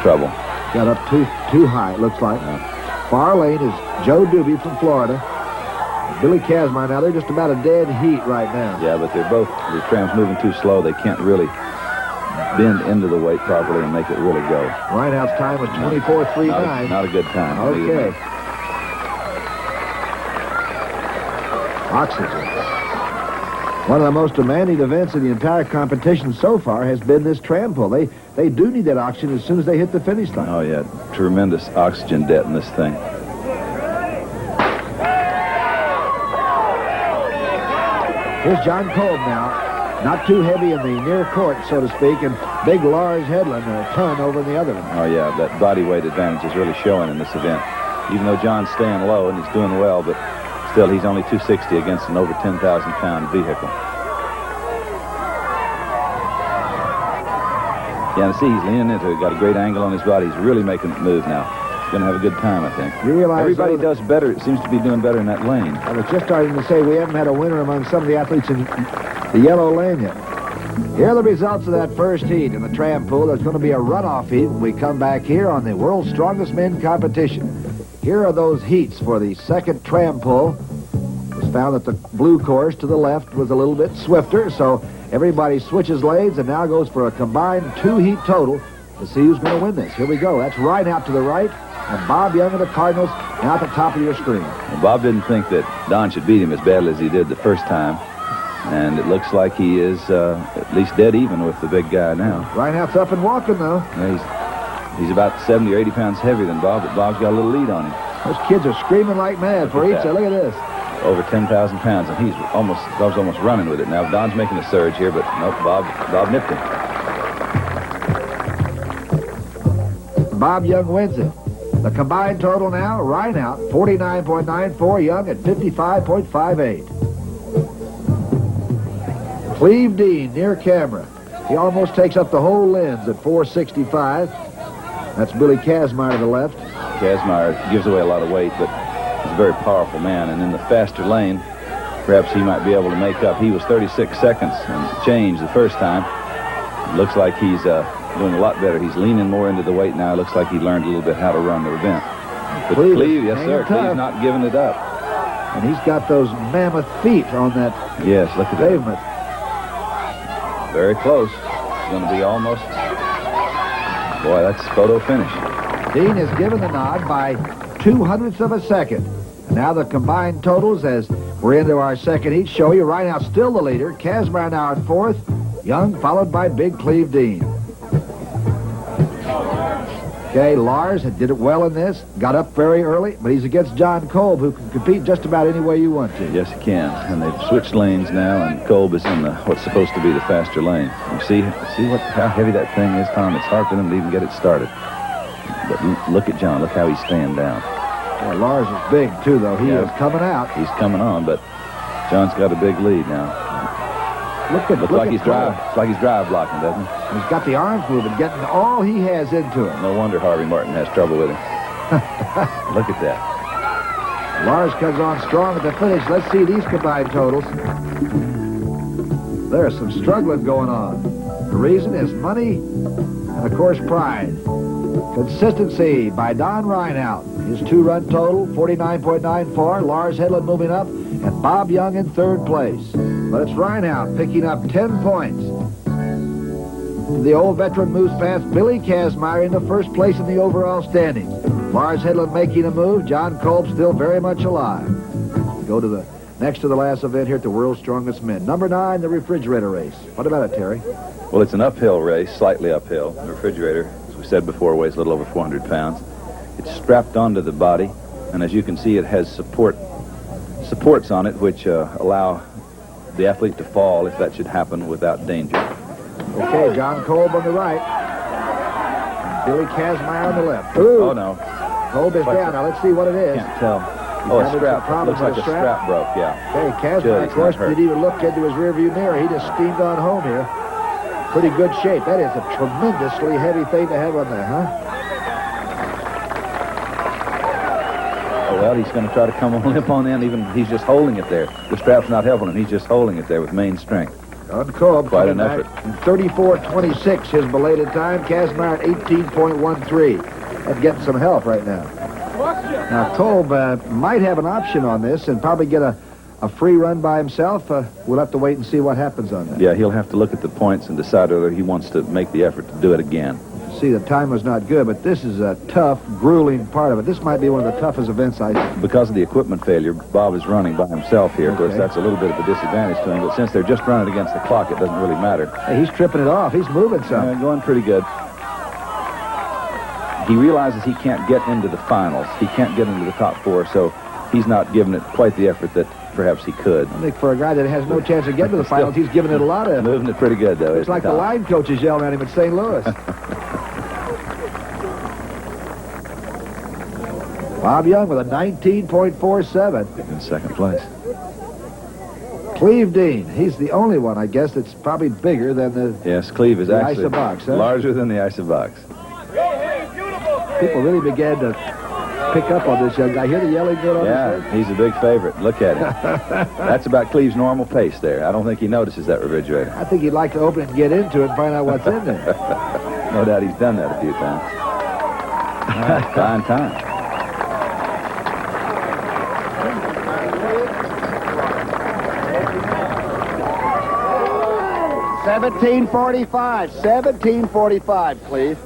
trouble. Got up too high, it looks like. Far lane is Joe Doobie from Florida. Billy Kazmaier, now they're just about a dead heat right now. Yeah, but the tram's moving too slow. They can't really bend into the weight properly and make it really go. Rineout's time was 24:39. Not a good time. Okay. Oxygen. One of the most demanding events in the entire competition so far has been this tram pull. They do need that oxygen as soon as they hit the finish line. Oh, yeah. Tremendous oxygen debt in this thing. Here's John Kolb now. Not too heavy in the near court, so to speak, and big Lars Hedlund a ton over in the other one. Oh, yeah. That body weight advantage is really showing in this event. Even though John's staying low and he's doing well, but still he's only 260 against an over 10,000-pound vehicle. Yeah, and see, he's leaning into it. Got a great angle on his body. He's really making it move now. He's going to have a good time, I think. You realize Everybody though, does better. It seems to be doing better in that lane. I was just starting to say we haven't had a winner among some of the athletes in the yellow lane yet. Here are the results of that first heat in the tram pool. There's going to be a runoff heat when we come back here on the World's Strongest Men competition. Here are those heats for the second tram pull. It was found that the blue course to the left was a little bit swifter, so everybody switches lanes and now goes for a combined 2-heat total to see who's going to win this. Here we go. That's Rineout to the right, and Bob Young of the Cardinals now at the top of your screen. Well, Bob didn't think that Don should beat him as badly as he did the first time. And it looks like he is at least dead even with the big guy now. Rineout's up and walking, though. He's about 70 or 80 pounds heavier than Bob, but Bob's got a little lead on him. Those kids are screaming like mad for each other. Look at this. Over 10,000 pounds, and Bob's almost running with it now. Don's making a surge here, but nope, Bob nipped him. Bob Young wins it. The combined total now, Rineout, 49.94, Young at 55.58. Cleve Dean near camera. He almost takes up the whole lens at 465. That's Billy Kazmaier to the left. Kazmaier gives away a lot of weight, but he's a very powerful man, and in the faster lane, perhaps he might be able to make up. He was 36 seconds and change the first time. It looks like he's doing a lot better. He's leaning more into the weight now. It looks like he learned a little bit how to run the event. But Cleve, yes, sir, Cleve's not giving it up. And he's got those mammoth feet on that Yes, look at that. pavement. Very close. It's going to be almost... Boy, that's photo finish. Dean is given the nod by 0.02 of a second. And now the combined totals as we're into our second heat show you. Rineout still the leader. Kazmaier now in fourth. Young followed by Big Cleve Dean. Okay, Lars did it well in this. Got up very early, but he's against John Kolb, who can compete just about any way you want to. Yes, he can. And they've switched lanes now, and Kolb is in what's supposed to be the faster lane. You see how heavy that thing is, Tom? It's hard for them to even get it started. But look at John. Look how he's staying down. Yeah, Lars is big, too, though. He is coming out. He's coming on, but John's got a big lead now. Looks like he's drive blocking, doesn't he? He's got the arms moving, getting all he has into it. No wonder Harvey Martin has trouble with him. Look at that. Lars comes on strong at the finish. Let's see these combined totals. There's some struggling going on. The reason is money and, of course, pride. Consistency by Don Rineout. His 2-run total, 49.94. Lars Hedlund moving up, and Bob Young in third place. But it's Reinhardt picking up 10 points. The old veteran moves past Billy Kazmaier into first place in the overall standings. Lars Hedlund making a move. John Kolb still very much alive. Go to the next to the last event here at the World's Strongest Men. Number 9, the refrigerator race. What about it, Terry? Well, it's an uphill race, slightly uphill. The refrigerator, as we said before, weighs a little over 400 pounds. It's strapped onto the body, and as you can see, it has supports on it which allow the athlete to fall if that should happen without danger. Okay, John Kolb on the right. Billy Kazmaier on the left. Ooh. Oh, no. Kolb is down. Now, let's see what it is. Can't tell. Oh, a strap. Looks like a strap broke, yeah. Hey, Kazmaier, of course, didn't even look into his rearview mirror. He just steamed on home here. Pretty good shape. That is a tremendously heavy thing to have on there, huh? Oh, well, he's going to try to come on limp on in. Even he's just holding it there. The strap's not helping him. He's just holding it there with main strength. John Kolb Quite an effort. 34:26, his belated time. Kazmaier at 18.13. And getting some help right now. Now, Kolb might have an option on this and probably get a free run by himself. We'll have to wait and see what happens on that. Yeah, he'll have to look at the points and decide whether he wants to make the effort to do it again. See, the time was not good, but this is a tough, grueling part of it. This might be one of the toughest events Because of the equipment failure, Bob is running by himself here. Of course, that's a little bit of a disadvantage to him, but since they're just running against the clock, it doesn't really matter. Hey, he's tripping it off. He's moving some. Going pretty good. He realizes he can't get into the finals. He can't get into the top 4, so he's not giving it quite the effort that perhaps he could. I think for a guy that has no chance of getting to the finals, he's giving it a lot of effort. Moving it pretty good, though. It's like the line coach is yelling at him at St. Louis. Bob Young with a 19.47. In second place. Cleve Dean. He's the only one, I guess, that's probably bigger than the... Yes, Cleve is actually Isobox, huh? larger than the Isobox. People really began to pick up on this young guy. Hear the yelling good on his head? He's a big favorite. Look at him. That's about Cleve's normal pace there. I don't think he notices that refrigerator. I think he'd like to open it and get into it and find out what's in there. No doubt he's done that a few times. Fine time. $17.45, Cleve.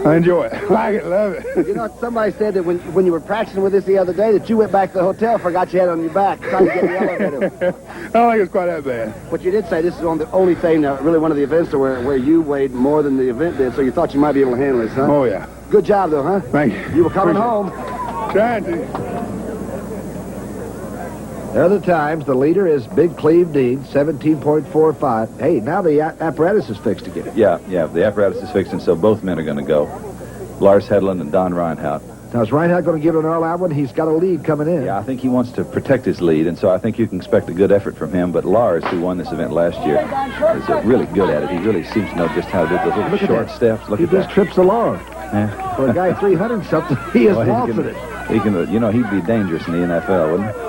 I enjoy it. Like it, love it. You know, somebody said that when you were practicing with this the other day that you went back to the hotel, forgot you had it on your back, trying to get the elevator. I don't think it's quite that bad. But you did say this is on the only thing, really one of the events where you weighed more than the event did, so you thought you might be able to handle this, huh? Oh, yeah. Good job, though, huh? Thank you. You were coming Appreciate home. Trying to. There are the times. The leader is Big Cleve Dean, 17.45. Hey, now the apparatus is fixed again. Yeah, the apparatus is fixed, and so both men are going to go. Lars Hedlund and Don Reinhardt. Now, is Reinhardt going to give it an all-out one? He's got a lead coming in. Yeah, I think he wants to protect his lead, and so I think you can expect a good effort from him. But Lars, who won this event last year, is really good at it. He really seems to know just how to do those little short steps. Look he at that. just trips along. Yeah. For a guy 300-something, he is waltzing it. He can, he'd be dangerous in the NFL, wouldn't he?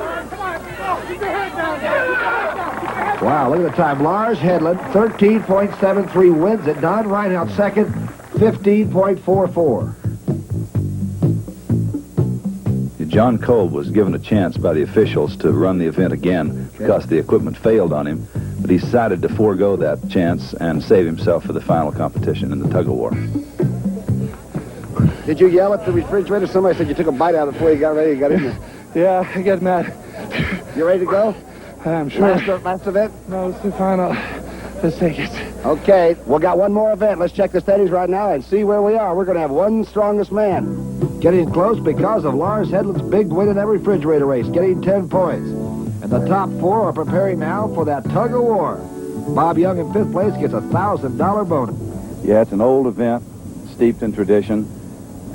Wow, look at the time. Lars Hedlund, 13.73, wins it. Don Reinhardt, second, 15.44. John Kolb was given a chance by the officials to run the event again because the equipment failed on him, but he decided to forego that chance and save himself for the final competition in the tug-of-war. Did you yell at the refrigerator? Somebody said you took a bite out of it before you got ready. You got in there. Yeah, I get mad. You ready to go? I'm sure. Last event? No, it's the final. Let's take it. Okay, we got one more event. Let's check the standings right now and see where we are. We're going to have one strongest man. Getting close because of Lars Hedlund's big win in that refrigerator race, getting 10 points. And the top 4 are preparing now for that tug-of-war. Bob Young in 5th place gets a $1,000 bonus. Yeah, it's an old event, steeped in tradition,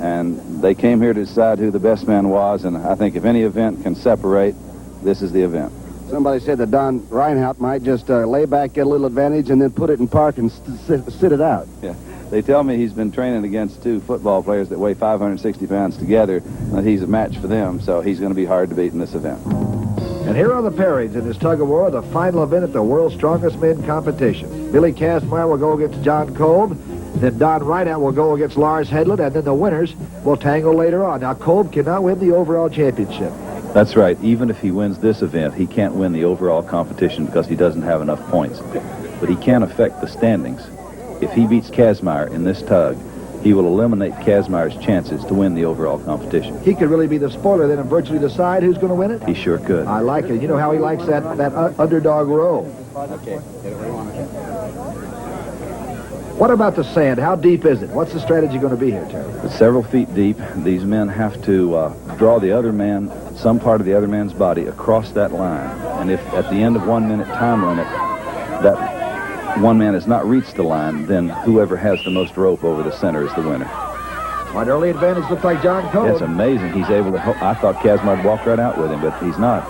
and they came here to decide who the best man was, and I think if any event can separate, this is the event. Somebody said that Don Reinhardt might just lay back, get a little advantage, and then put it in park and sit it out. Yeah. They tell me he's been training against 2 football players that weigh 560 pounds together, and he's a match for them, so he's going to be hard to beat in this event. And here are the pairings in this tug-of-war, the final event at the World's Strongest Men competition. Billy Kazmaier will go against John Kolb, then Don Reinhardt will go against Lars Hedlund, and then the winners will tangle later on. Now, Kolb cannot win the overall championship. That's right. Even if he wins this event, he can't win the overall competition because he doesn't have enough points. But he can affect the standings. If he beats Kazmaier in this tug, he will eliminate Kazmaier's chances to win the overall competition. He could really be the spoiler then and virtually decide who's going to win it? He sure could. I like it. You know how he likes that underdog role. What about the sand? How deep is it? What's the strategy going to be here, Terry? It's several feet deep. These men have to draw the other man, some part of the other man's body, across that line. And if at the end of 1 minute time limit, that one man has not reached the line, then whoever has the most rope over the center is the winner. Quite early advantage looks like John Cole. It's amazing. He's able to... I thought Kazmaier would walk right out with him, but he's not.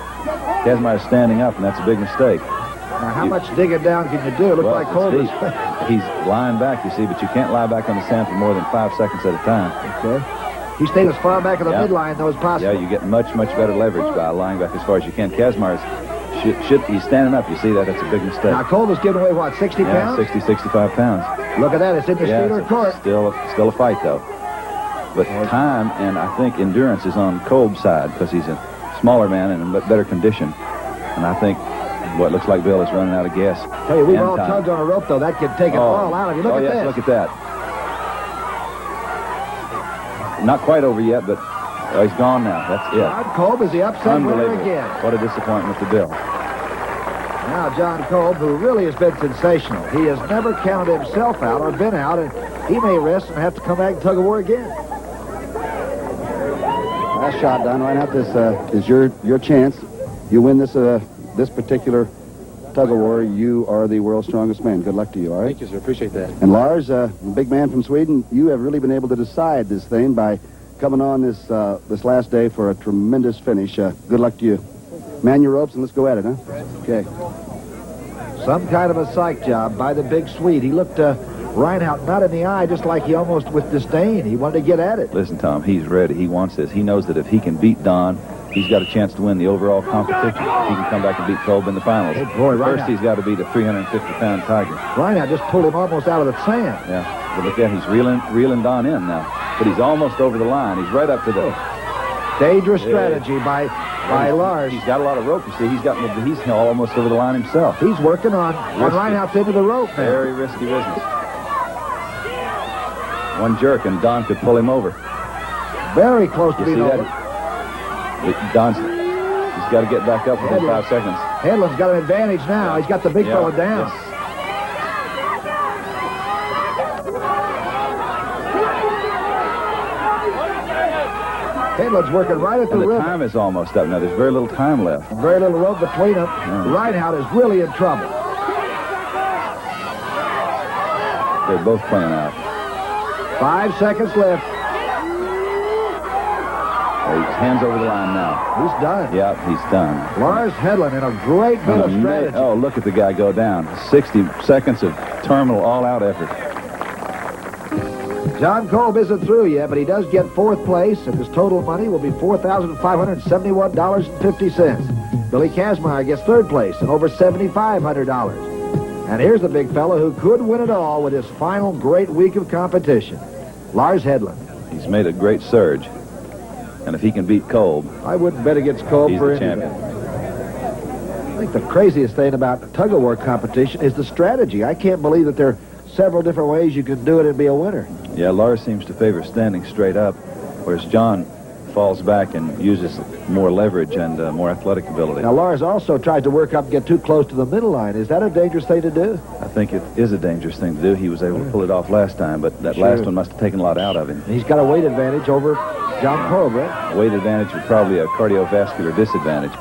Kazmaier's standing up, and that's a big mistake. Now, how much digging down can you do? It looks like Cole is... He's lying back, you see, but you can't lie back on the sand for more than 5 seconds at a time. Okay. He stayed as far back in the midline, though, as possible. Yeah, you get much, much better leverage by lying back as far as you can. Kazmaier's... he's standing up, you see that? That's a big mistake. Now, Cole was giving away, what, 60 pounds? 60, 65 pounds. Look at that. It's in the Steeler court. Still a fight, though. But time and I think endurance is on Kolb's side because he's a smaller man and in better condition. And I think what looks like Bill is running out of gas. Tell you, we've all tugged on a rope, though. That could take it all out of you. Look at this. Look at that. Not quite over yet, but he's gone now. That's it. John Kolb is the upset winner again. What a disappointment to Bill. Now, John Kolb, who really has been sensational. He has never counted himself out or been out, and he may rest and have to come back and tug of war again. Last shot, Don Reinhardt. This is your chance. You win this this particular tug of war, you are the world's strongest man. Good luck to you, all right? Thank you, sir. Appreciate that. And Lars, big man from Sweden, you have really been able to decide this thing by coming on this last day for a tremendous finish. Good luck to you. Man your ropes and let's go at it, huh? Okay. Some kind of a psych job by the big Swede. He looked Reinhardt not in the eye, just like he almost with disdain. He wanted to get at it. Listen, Tom, he's ready. He wants this. He knows that if he can beat Don, he's got a chance to win the overall competition. He can come back and beat Kolb in the finals. Oh, boy, First, he's got to beat a 350-pound Tiger. Reinhardt just pulled him almost out of the sand. Yeah, but look at he's reeling Don in now. But he's almost over the line. He's right up to the... Dangerous strategy by Lars. He's got a lot of rope, you see. He's almost over the line himself. He's working on Reinhardt's into the rope now. Very risky business. One jerk and Don could pull him over. Very close to being over. He's got to get back up within 5 seconds. Hedlund's got an advantage now. He's got the big fella down. Yes. Hedlund's working right at the And the rim. time is almost up now. There's very little time left. Very little rope between them. Reinhardt is really in trouble. They're both playing out. 5 seconds left. His hands over the line now. He's done. Yeah, he's done. Lars Hedlund in a great bit of strategy. Oh, look at the guy go down. 60 seconds of terminal all-out effort. John Kolb isn't through yet, but he does get 4th place, and his total money will be $4,571.50. Billy Kazmaier gets 3rd place and over $7,500. And here's the big fella who could win it all with his final great week of competition, Lars Hedlund. He's made a great surge. And if he can beat Kolb, I wouldn't bet against Kolb he's for the anything. champion. I think the craziest thing about the tug-of-war competition is the strategy. I can't believe that there are several different ways you can do it and be a winner. Yeah, Lars seems to favor standing straight up, whereas John falls back and uses more leverage and more athletic ability. Now, Lars also tried to work up and get too close to the middle line. Is that a dangerous thing to do? I think it is a dangerous thing to do. He was able to pull it off last time, but that last one must have taken a lot out of him. He's got a weight advantage over John Kolb, right? Weight advantage or probably a cardiovascular disadvantage.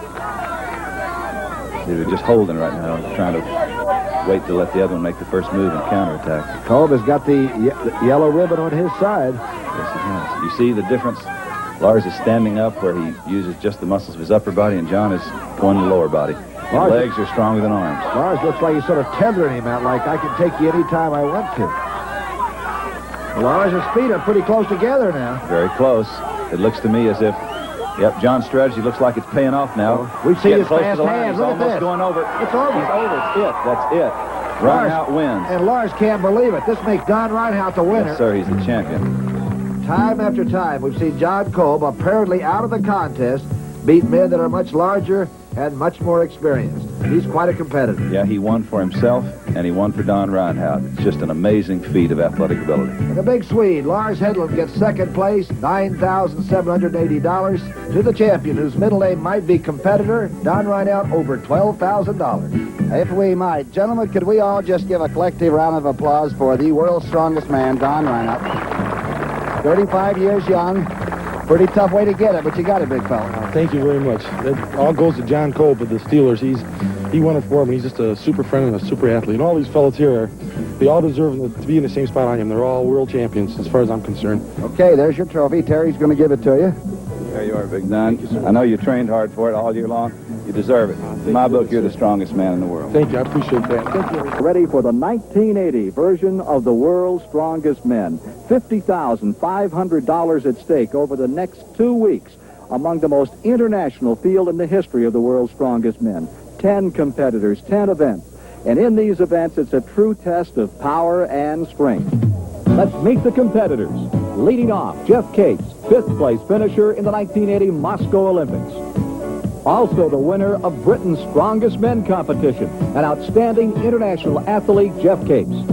They're just holding right now, trying to wait to let the other one make the first move and counterattack. Kolb has got the yellow ribbon on his side. Yes, he has. You see the difference? Lars is standing up where he uses just the muscles of his upper body, and John is going to the lower body. Lars, legs are stronger than arms. Lars looks like he's sort of tethering him out, like I can take you any time I want to. Lars' feet are pretty close together now. Very close. It looks to me as if, yep, John's strategy looks like it's paying off now. We see his close fast to the line. hands. He's Look at almost this. going over. It's over. He's over. It's it. That's it. Reinhardt wins. And Lars can't believe it. This makes Don Reinhardt the winner. Yes, sir. He's the champion. Time after time, we've seen John Kolb apparently out of the contest beat men that are much larger and much more experienced. He's quite a competitor. Yeah, he won for himself, and he won for Don Reinhardt. It's just an amazing feat of athletic ability. And the big Swede, Lars Hedlund, gets second place, $9,780, to the champion, whose middle name might be competitor, Don Reinhardt, over $12,000. If we might, gentlemen, could we all just give a collective round of applause for the world's strongest man, Don Reinhardt. 35 years young. Pretty tough way to get it, but you got it, big fella. Thank you very much. That all goes to John Kolb of the Steelers. He won it for him. He's just a super friend and a super athlete. And all these fellas here, they all deserve to be in the same spot I am. They're all world champions, as far as I'm concerned. Okay, there's your trophy. Terry's going to give it to you. There you are, Big Don. I know you trained hard for it all year long. You deserve it. In my book, you're the strongest man in the world. Thank you. I appreciate that. Thank you. Ready for the 1980 version of the World's Strongest Men. $50,500 at stake over the next 2 weeks among the most international field in the history of the World's Strongest Men. 10 competitors, 10 events. And in these events, it's a true test of power and strength. Let's meet the competitors. Leading off, Jeff Capes, 5th place finisher in the 1980 Moscow Olympics. Also the winner of Britain's Strongest Men competition, an outstanding international athlete, Jeff Capes.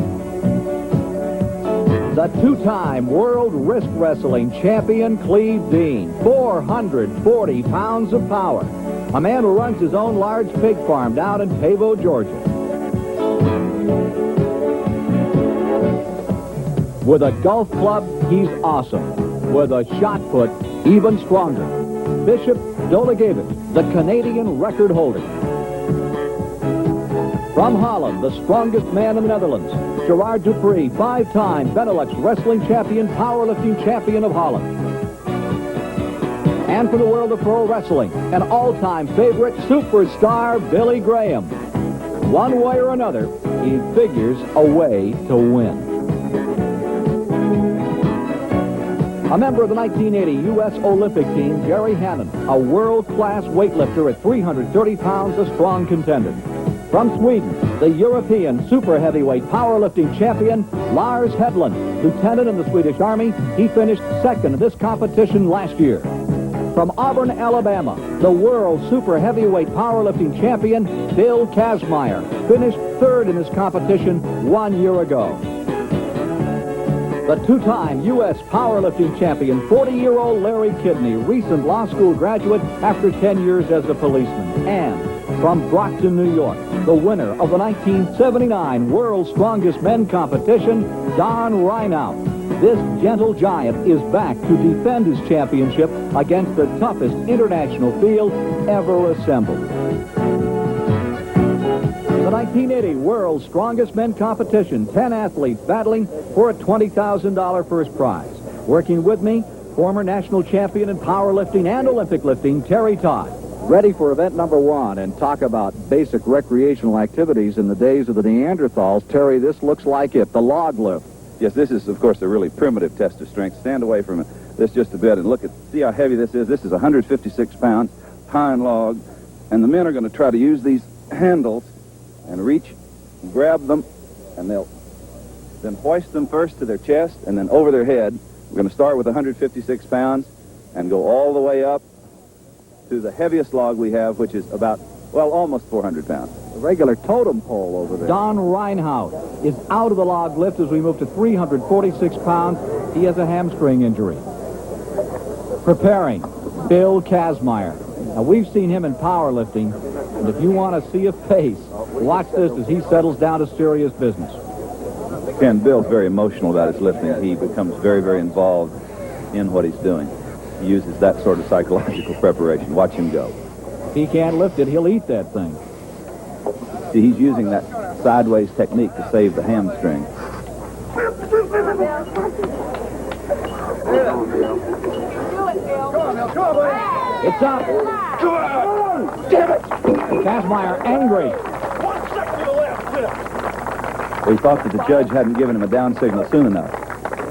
The two-time world wrist wrestling champion, Cleve Dean, 440 pounds of power. A man who runs his own large pig farm down in Tavo, Georgia. With a golf club, he's awesome. With a shot put, even stronger. Bishop Dolegevich, the Canadian record holder. From Holland, the strongest man in the Netherlands, Gerard Dupree, 5-time Benelux wrestling champion, powerlifting champion of Holland. And for the world of pro wrestling, an all-time favorite superstar, Billy Graham. One way or another, he figures a way to win. A member of the 1980 U.S. Olympic team, Jerry Hannon, a world-class weightlifter at 330 pounds, a strong contender. From Sweden, the European super heavyweight powerlifting champion, Lars Hedlund, lieutenant in the Swedish Army. He finished second in this competition last year. From Auburn, Alabama, the world super heavyweight powerlifting champion, Bill Kazmaier, finished third in this competition 1 year ago. The two-time U.S. powerlifting champion, 40-year-old Larry Kidney, recent law school graduate after 10 years as a policeman. And from Brockton, New York, the winner of the 1979 World's Strongest Men competition, Don Reinhardt. This gentle giant is back to defend his championship against the toughest international field ever assembled. The 1980 World's Strongest Men competition, 10 athletes battling for a $20,000 first prize. Working with me, former national champion in powerlifting and Olympic lifting, Terry Todd. Ready for event number 1, and talk about basic recreational activities in the days of the Neanderthals. Terry, this looks like it, the log lift. Yes, this is, of course, a really primitive test of strength. Stand away from this just a bit and see how heavy this is. This is 156 pounds, pine log, and the men are going to try to use these handles and reach, and grab them, and they'll then hoist them first to their chest and then over their head. We're going to start with 156 pounds and go all the way up to the heaviest log we have, which is about, well, almost 400 pounds. The regular totem pole over there. Don Reinhardt is out of the log lift as we move to 346 pounds. He has a hamstring injury. Preparing, Bill Kazmaier. Now, we've seen him in powerlifting, and if you want to see a face, watch this as he settles down to serious business. Ken, Bill's very emotional about his lifting. He becomes very, very involved in what he's doing. He uses that sort of psychological preparation. Watch him go. If he can't lift it, he'll eat that thing. See, he's using that sideways technique to save the hamstring. It's up. Damn it! Kazmaier angry. He thought that the judge hadn't given him a down signal soon enough.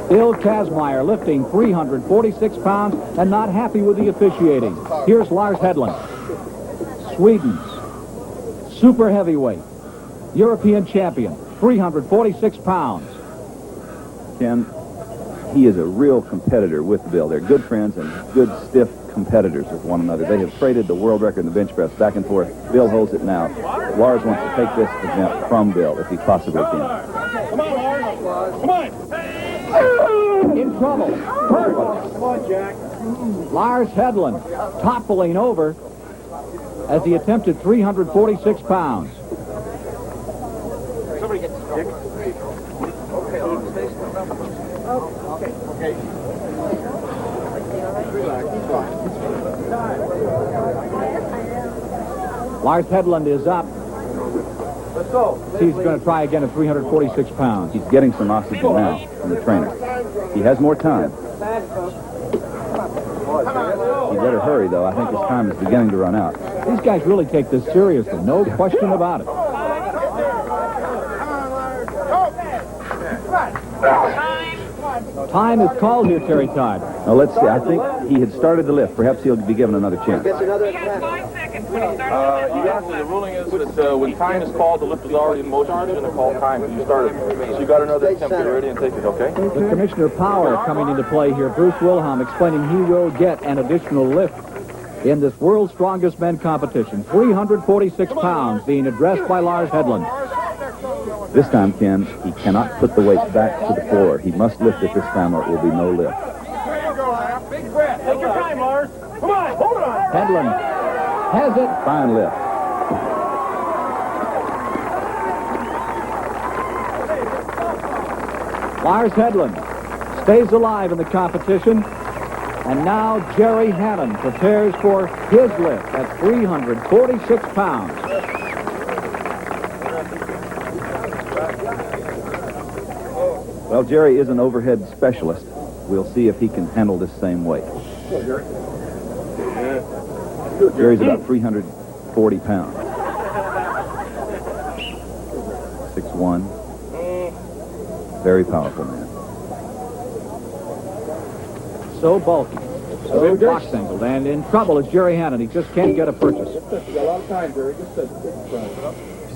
Bill Kazmaier lifting 346 pounds and not happy with the officiating. Here's Lars Hedlund. Sweden's super heavyweight, European champion, 346 pounds. Ken, he is a real competitor with Bill. They're good friends and good, stiff competitors with one another. They have traded the world record in the bench press back and forth. Bill holds it now. Lars wants to take this event from Bill if he possibly can. Come on, Lars. Come on. In trouble. Hurt. Come on, Jack. Lars Hedlund toppling over as he attempted 346 pounds. Somebody get the stick. Okay. Lars Hedlund is up. Let's go. He's going to try again at 346 pounds. He's getting some oxygen now from the trainer. He has more time. He better hurry, though. I think his time is beginning to run out. These guys really take this seriously, no question about it. Time is called here, Terry Todd. Now, let's see. I think he had started the lift. Perhaps he'll be given another chance. Usually the ruling is that when time is called, the lift is already in motion. You're going to call time when you started. So you got another attempt. Get ready and take it, okay? With Commissioner Power coming into play here, Bruce Wilhelm explaining he will get an additional lift in this World's Strongest Men competition. 346 pounds being addressed by Lars Hedlund. This time, Ken, he cannot put the weight back to the floor. He must lift it this time or it will be no lift. Big breath. Take your time, Lars. Come on, hold on. Hedlund has it. Fine lift. Lars Hedlund stays alive in the competition. And now Jerry Hannon prepares for his lift at 346 pounds. Well, Jerry is an overhead specialist. We'll see if he can handle this same weight. Jerry's about 340 pounds. 6'1". Very powerful man. So bulky, so box-angled, and in trouble is Jerry Hannon. He just can't get a purchase.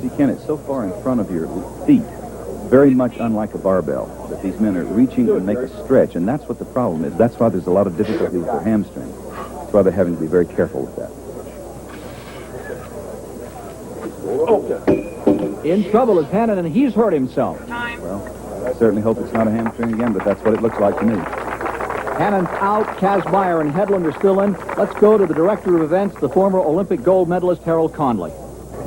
See, Ken, it's so far in front of your feet, very much unlike a barbell, that these men are reaching to make a stretch, and that's what the problem is. That's why there's a lot of difficulty with their hamstring. That's why they're having to be very careful with that. In trouble is Hannon, and he's hurt himself. Well, I certainly hope it's not a hamstring again, but that's what it looks like to me. Hannon's out. Kazmaier and Hedlund are still in. Let's go to the director of events, the former Olympic gold medalist Harold Conley.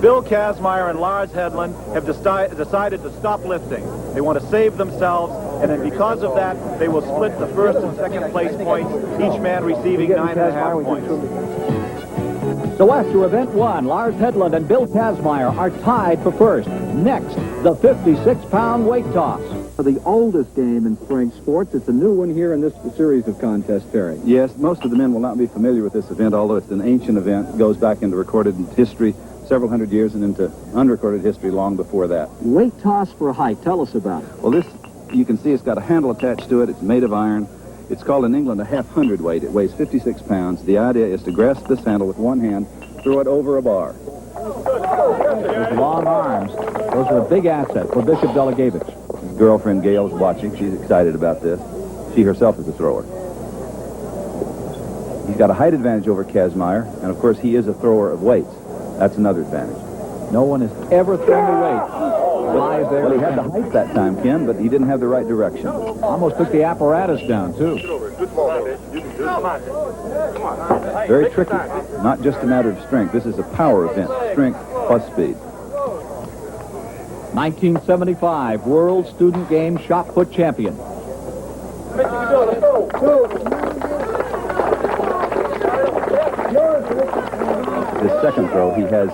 Bill Kazmaier and Lars Hedlund have decided to stop lifting. They want to save themselves, and then because of that, they will split the first and second place points, each man receiving 9.5 points. So after event one, Lars Hedlund and Bill Kazmaier are tied for first. Next, the 56-pound weight toss. The oldest game in spring sports. It's a new one here in this series of contests, Terry. Yes, most of the men will not be familiar with this event, although it's an ancient event. It goes back into recorded history several hundred years and into unrecorded history long before that. Weight toss for height. Tell us about it. Well, this, you can see it's got a handle attached to it. It's made of iron. It's called in England a half-hundredweight. It weighs 56 pounds. The idea is to grasp this handle with one hand, throw it over a bar. With long arms. Those are a big asset for Bishop Delegavich. His girlfriend Gail is watching. She's excited about this. She herself is a thrower. He's got a height advantage over Kazmaier, and of course he is a thrower of weights. That's another advantage. No one has ever thrown the weight. Lies there. Well, he had the height that time, Ken, but he didn't have the right direction. Almost took the apparatus down, too. Very tricky. Not just a matter of strength. This is a power event. Strength plus speed. 1975 World Student Games shot put champion. This second throw, he has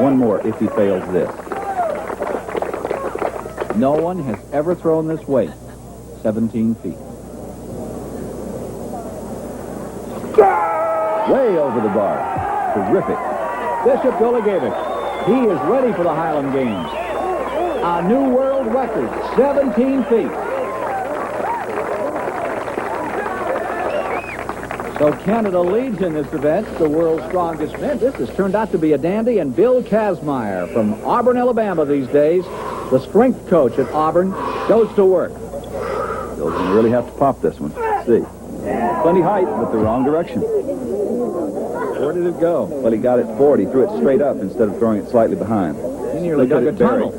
one more if he fails this. No one has ever thrown this weight. 17 feet. Way over the bar. Terrific. Bishop Delegavich. He is ready for the Highland Games. A new world record, 17 feet. So Canada leads in this event, the world's strongest men. This has turned out to be a dandy, and Bill Kazmaier from Auburn, Alabama these days, the strength coach at Auburn, goes to work. Bill's going to really have to pop this one. Let's see. Plenty height, but the wrong direction. Where did it go? Well, he got it forward. He threw it straight up instead of throwing it slightly behind. He nearly dug a tunnel.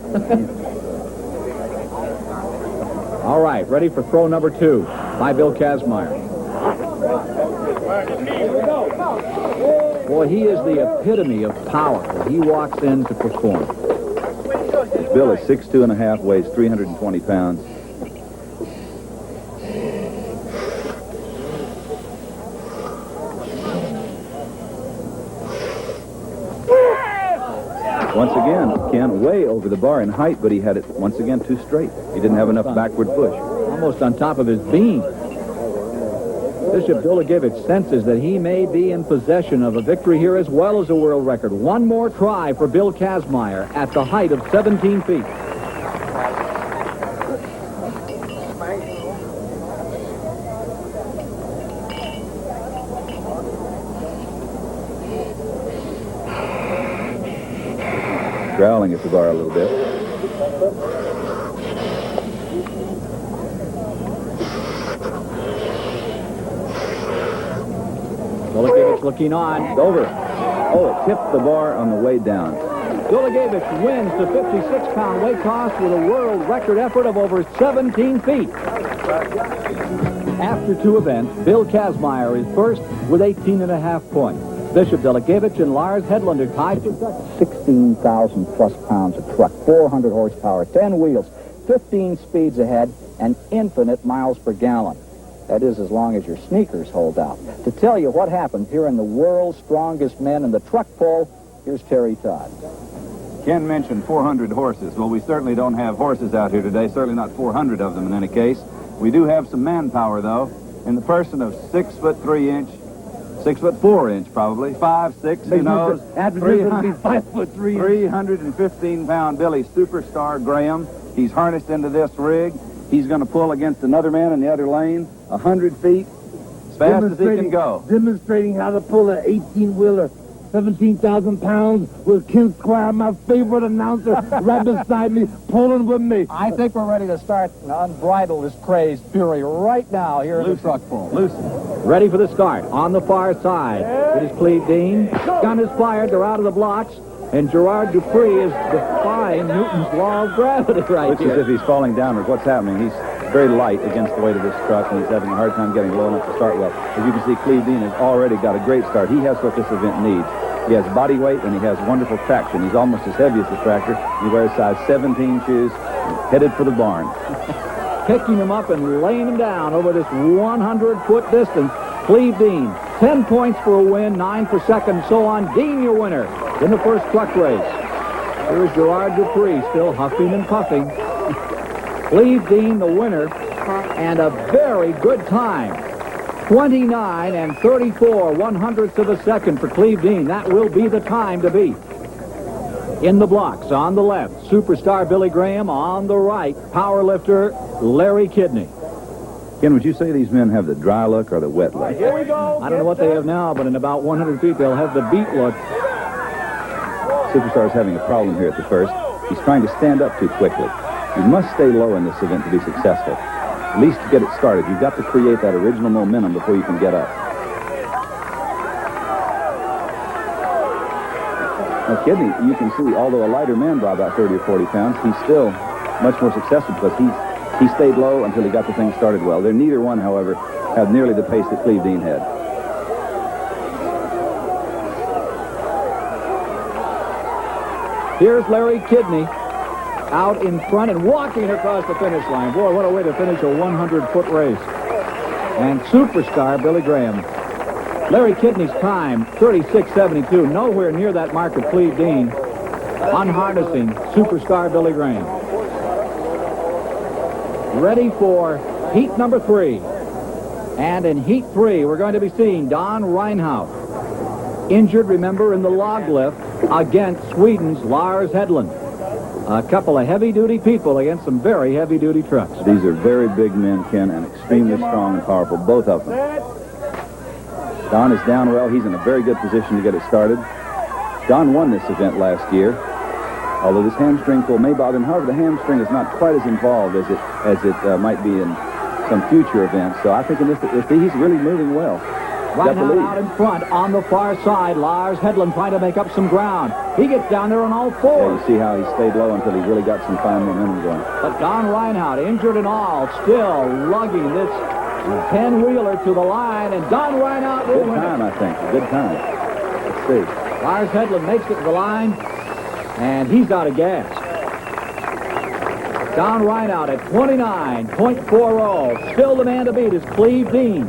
All right, ready for throw number 2 by Bill Kazmaier. Boy, he is the epitome of power. He walks in to perform. Bill is 6'2½", weighs 320 pounds. Once again, Ken, way over the bar in height, but he had it, once again, too straight. He didn't have enough backward push. Almost on top of his beam. Bishop Dulagevich senses that he may be in possession of a victory here as well as a world record. One more try for Bill Kazmaier at the height of 17 feet. Growling at the bar a little bit. Dulagevich looking on. Over. Oh, it tipped the bar on the way down. Dulagevich wins the 56-pound weight class with a world record effort of over 17 feet. After 2 events, Bill Kazmaier is first with 18.5 points. Bishop Dulagevich and Lars Hedlund are tied for second. 16,000 plus pounds of truck, 400 horsepower, 10 wheels, 15 speeds ahead, and infinite miles per gallon. That is as long as your sneakers hold out. To tell you what happened here in the world's strongest men in the truck pull, here's Terry Todd. Ken mentioned 400 horses. Well, we certainly don't have horses out here today, certainly not 400 of them in any case. We do have some manpower, though, in the person of 6'3" 6'4" probably, 5'6", who knows? After this, it'll be 5'3". 315-pound Billy Superstar Graham. He's harnessed into this rig. He's going to pull against another man in the other lane, 100 feet, as fast as he can go. Demonstrating how to pull an 18-wheeler, 17,000 pounds, with Ken Squire, my favorite announcer, right beside me, pulling with me. I think we're ready to start and unbridle this crazed fury right now here in the truck pull. Ready for the start. On the far side, it is Cleve Dean. Gun is fired. They're out of the blocks. And Gerard Dupree is defying Newton's law of gravity right Looks here. as if he's falling downward. What's happening? He's very light against the weight of this truck, and he's having a hard time getting low enough to start well. As you can see, Cleve Dean has already got a great start. He has what this event needs. He has body weight, and he has wonderful traction. He's almost as heavy as the tractor. He wears size 17 shoes, headed for the barn. Picking him up and laying him down over this 100-foot distance. Cleve Dean, 10 points for a win, 9 for second, so on. Dean, your winner in the first truck race. Here's Gerard Dupree, still huffing and puffing. Cleve Dean, the winner, and a very good time. 29 and 34 1/100ths of a second for Cleve Dean. That will be the time to beat. In the blocks, on the left, superstar Billy Graham. On the right, power lifter Larry Kidney. Ken, would you say these men have the dry look or the wet look? Here we go. I don't know what they have now, but in about 100 feet, they'll have the beat look. Superstar is having a problem here at the first. He's trying to stand up too quickly. You must stay low in this event to be successful. At least to get it started. You've got to create that original momentum before you can get up. Now, Kidney, you can see, although a lighter man by about 30 or 40 pounds, he's still much more successful because he stayed low until he got the thing started well. Neither one, however, had nearly the pace that Cleve Dean had. Here's Larry Kidney out in front and walking across the finish line. Boy, what a way to finish a 100-foot race. And superstar Billy Graham. Larry Kidney's time, 36:72, nowhere near that mark of Cleve Dean. Unharnessing superstar Billy Graham. Ready for heat number 3. And in heat 3, we're going to be seeing Don Reinhout. Injured, remember, in the log lift against Sweden's Lars Hedlund. A couple of heavy-duty people against some very heavy-duty trucks. These are very big men, Ken, and extremely strong and powerful, both of them. Don is down well. He's in a very good position to get it started. Don won this event last year, although this hamstring pull may bother him. However, the hamstring is not quite as involved as it might be in some future events. So I think in this he's really moving well. Reinhardt out in front on the far side. Lars Hedlund trying to make up some ground. He gets down there on all Yeah, fours. you see how he stayed low until he really got some fine momentum going. But Don Reinhardt, injured and all, still lugging this 10-wheeler to the line, and Don Reinhardt will Good win time, it. I think. Good time. Let's see. Lars Hedlund makes it to the line, and he's out of gas. Don Reinhardt at 29.40. Still the man to beat is Cleve Dean.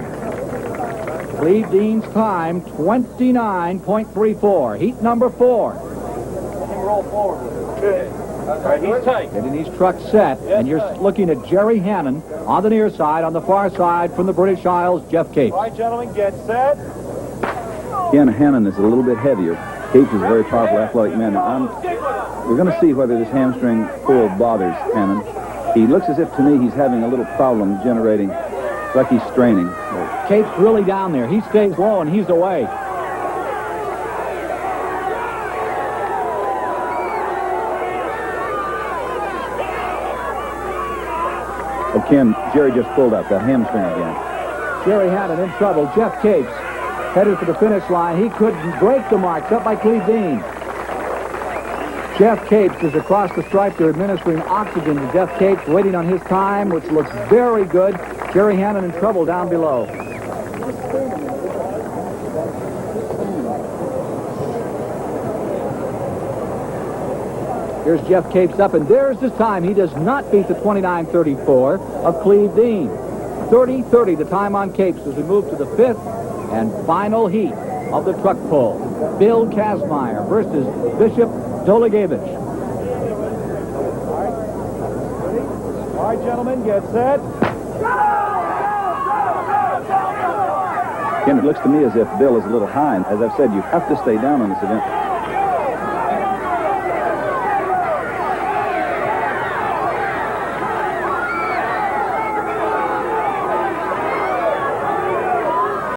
Cleve Dean's time, 29.34. Heat number 4. Roll forward. Okay. All right, he's tight. Getting these trucks set, and you're looking at Jerry Hannon on the near side. On the far side from the British Isles, Jeff Capes. All right, gentlemen, get set. Ken Hannon is a little bit heavier. Capes is a very powerful, athletic man. We're going to see whether this hamstring pull bothers Hannon. He looks as if, to me, he's having a little problem generating, like he's straining. Capes really down there. He stays low, and he's away. Oh, Ken, Jerry just pulled out that hamstring again. Jerry Hannon in trouble. Jeff Capes headed for the finish line. He couldn't break the marks up by Cleve Dean. Jeff Capes is across the stripe. They're administering oxygen to Jeff Capes, waiting on his time, which looks very good. Jerry Hannon in trouble down below. Here's Jeff Capes up, and there's his time. He does not beat the 29.34 of Cleve Dean. 30.30 the time on Capes as we move to the 5th and final heat of the truck pull. Bill Kazmaier versus Bishop Dolegevich. All right, gentlemen, get set. Ken, it looks to me as if Bill is a little high. And as I've said, you have to stay down on this event.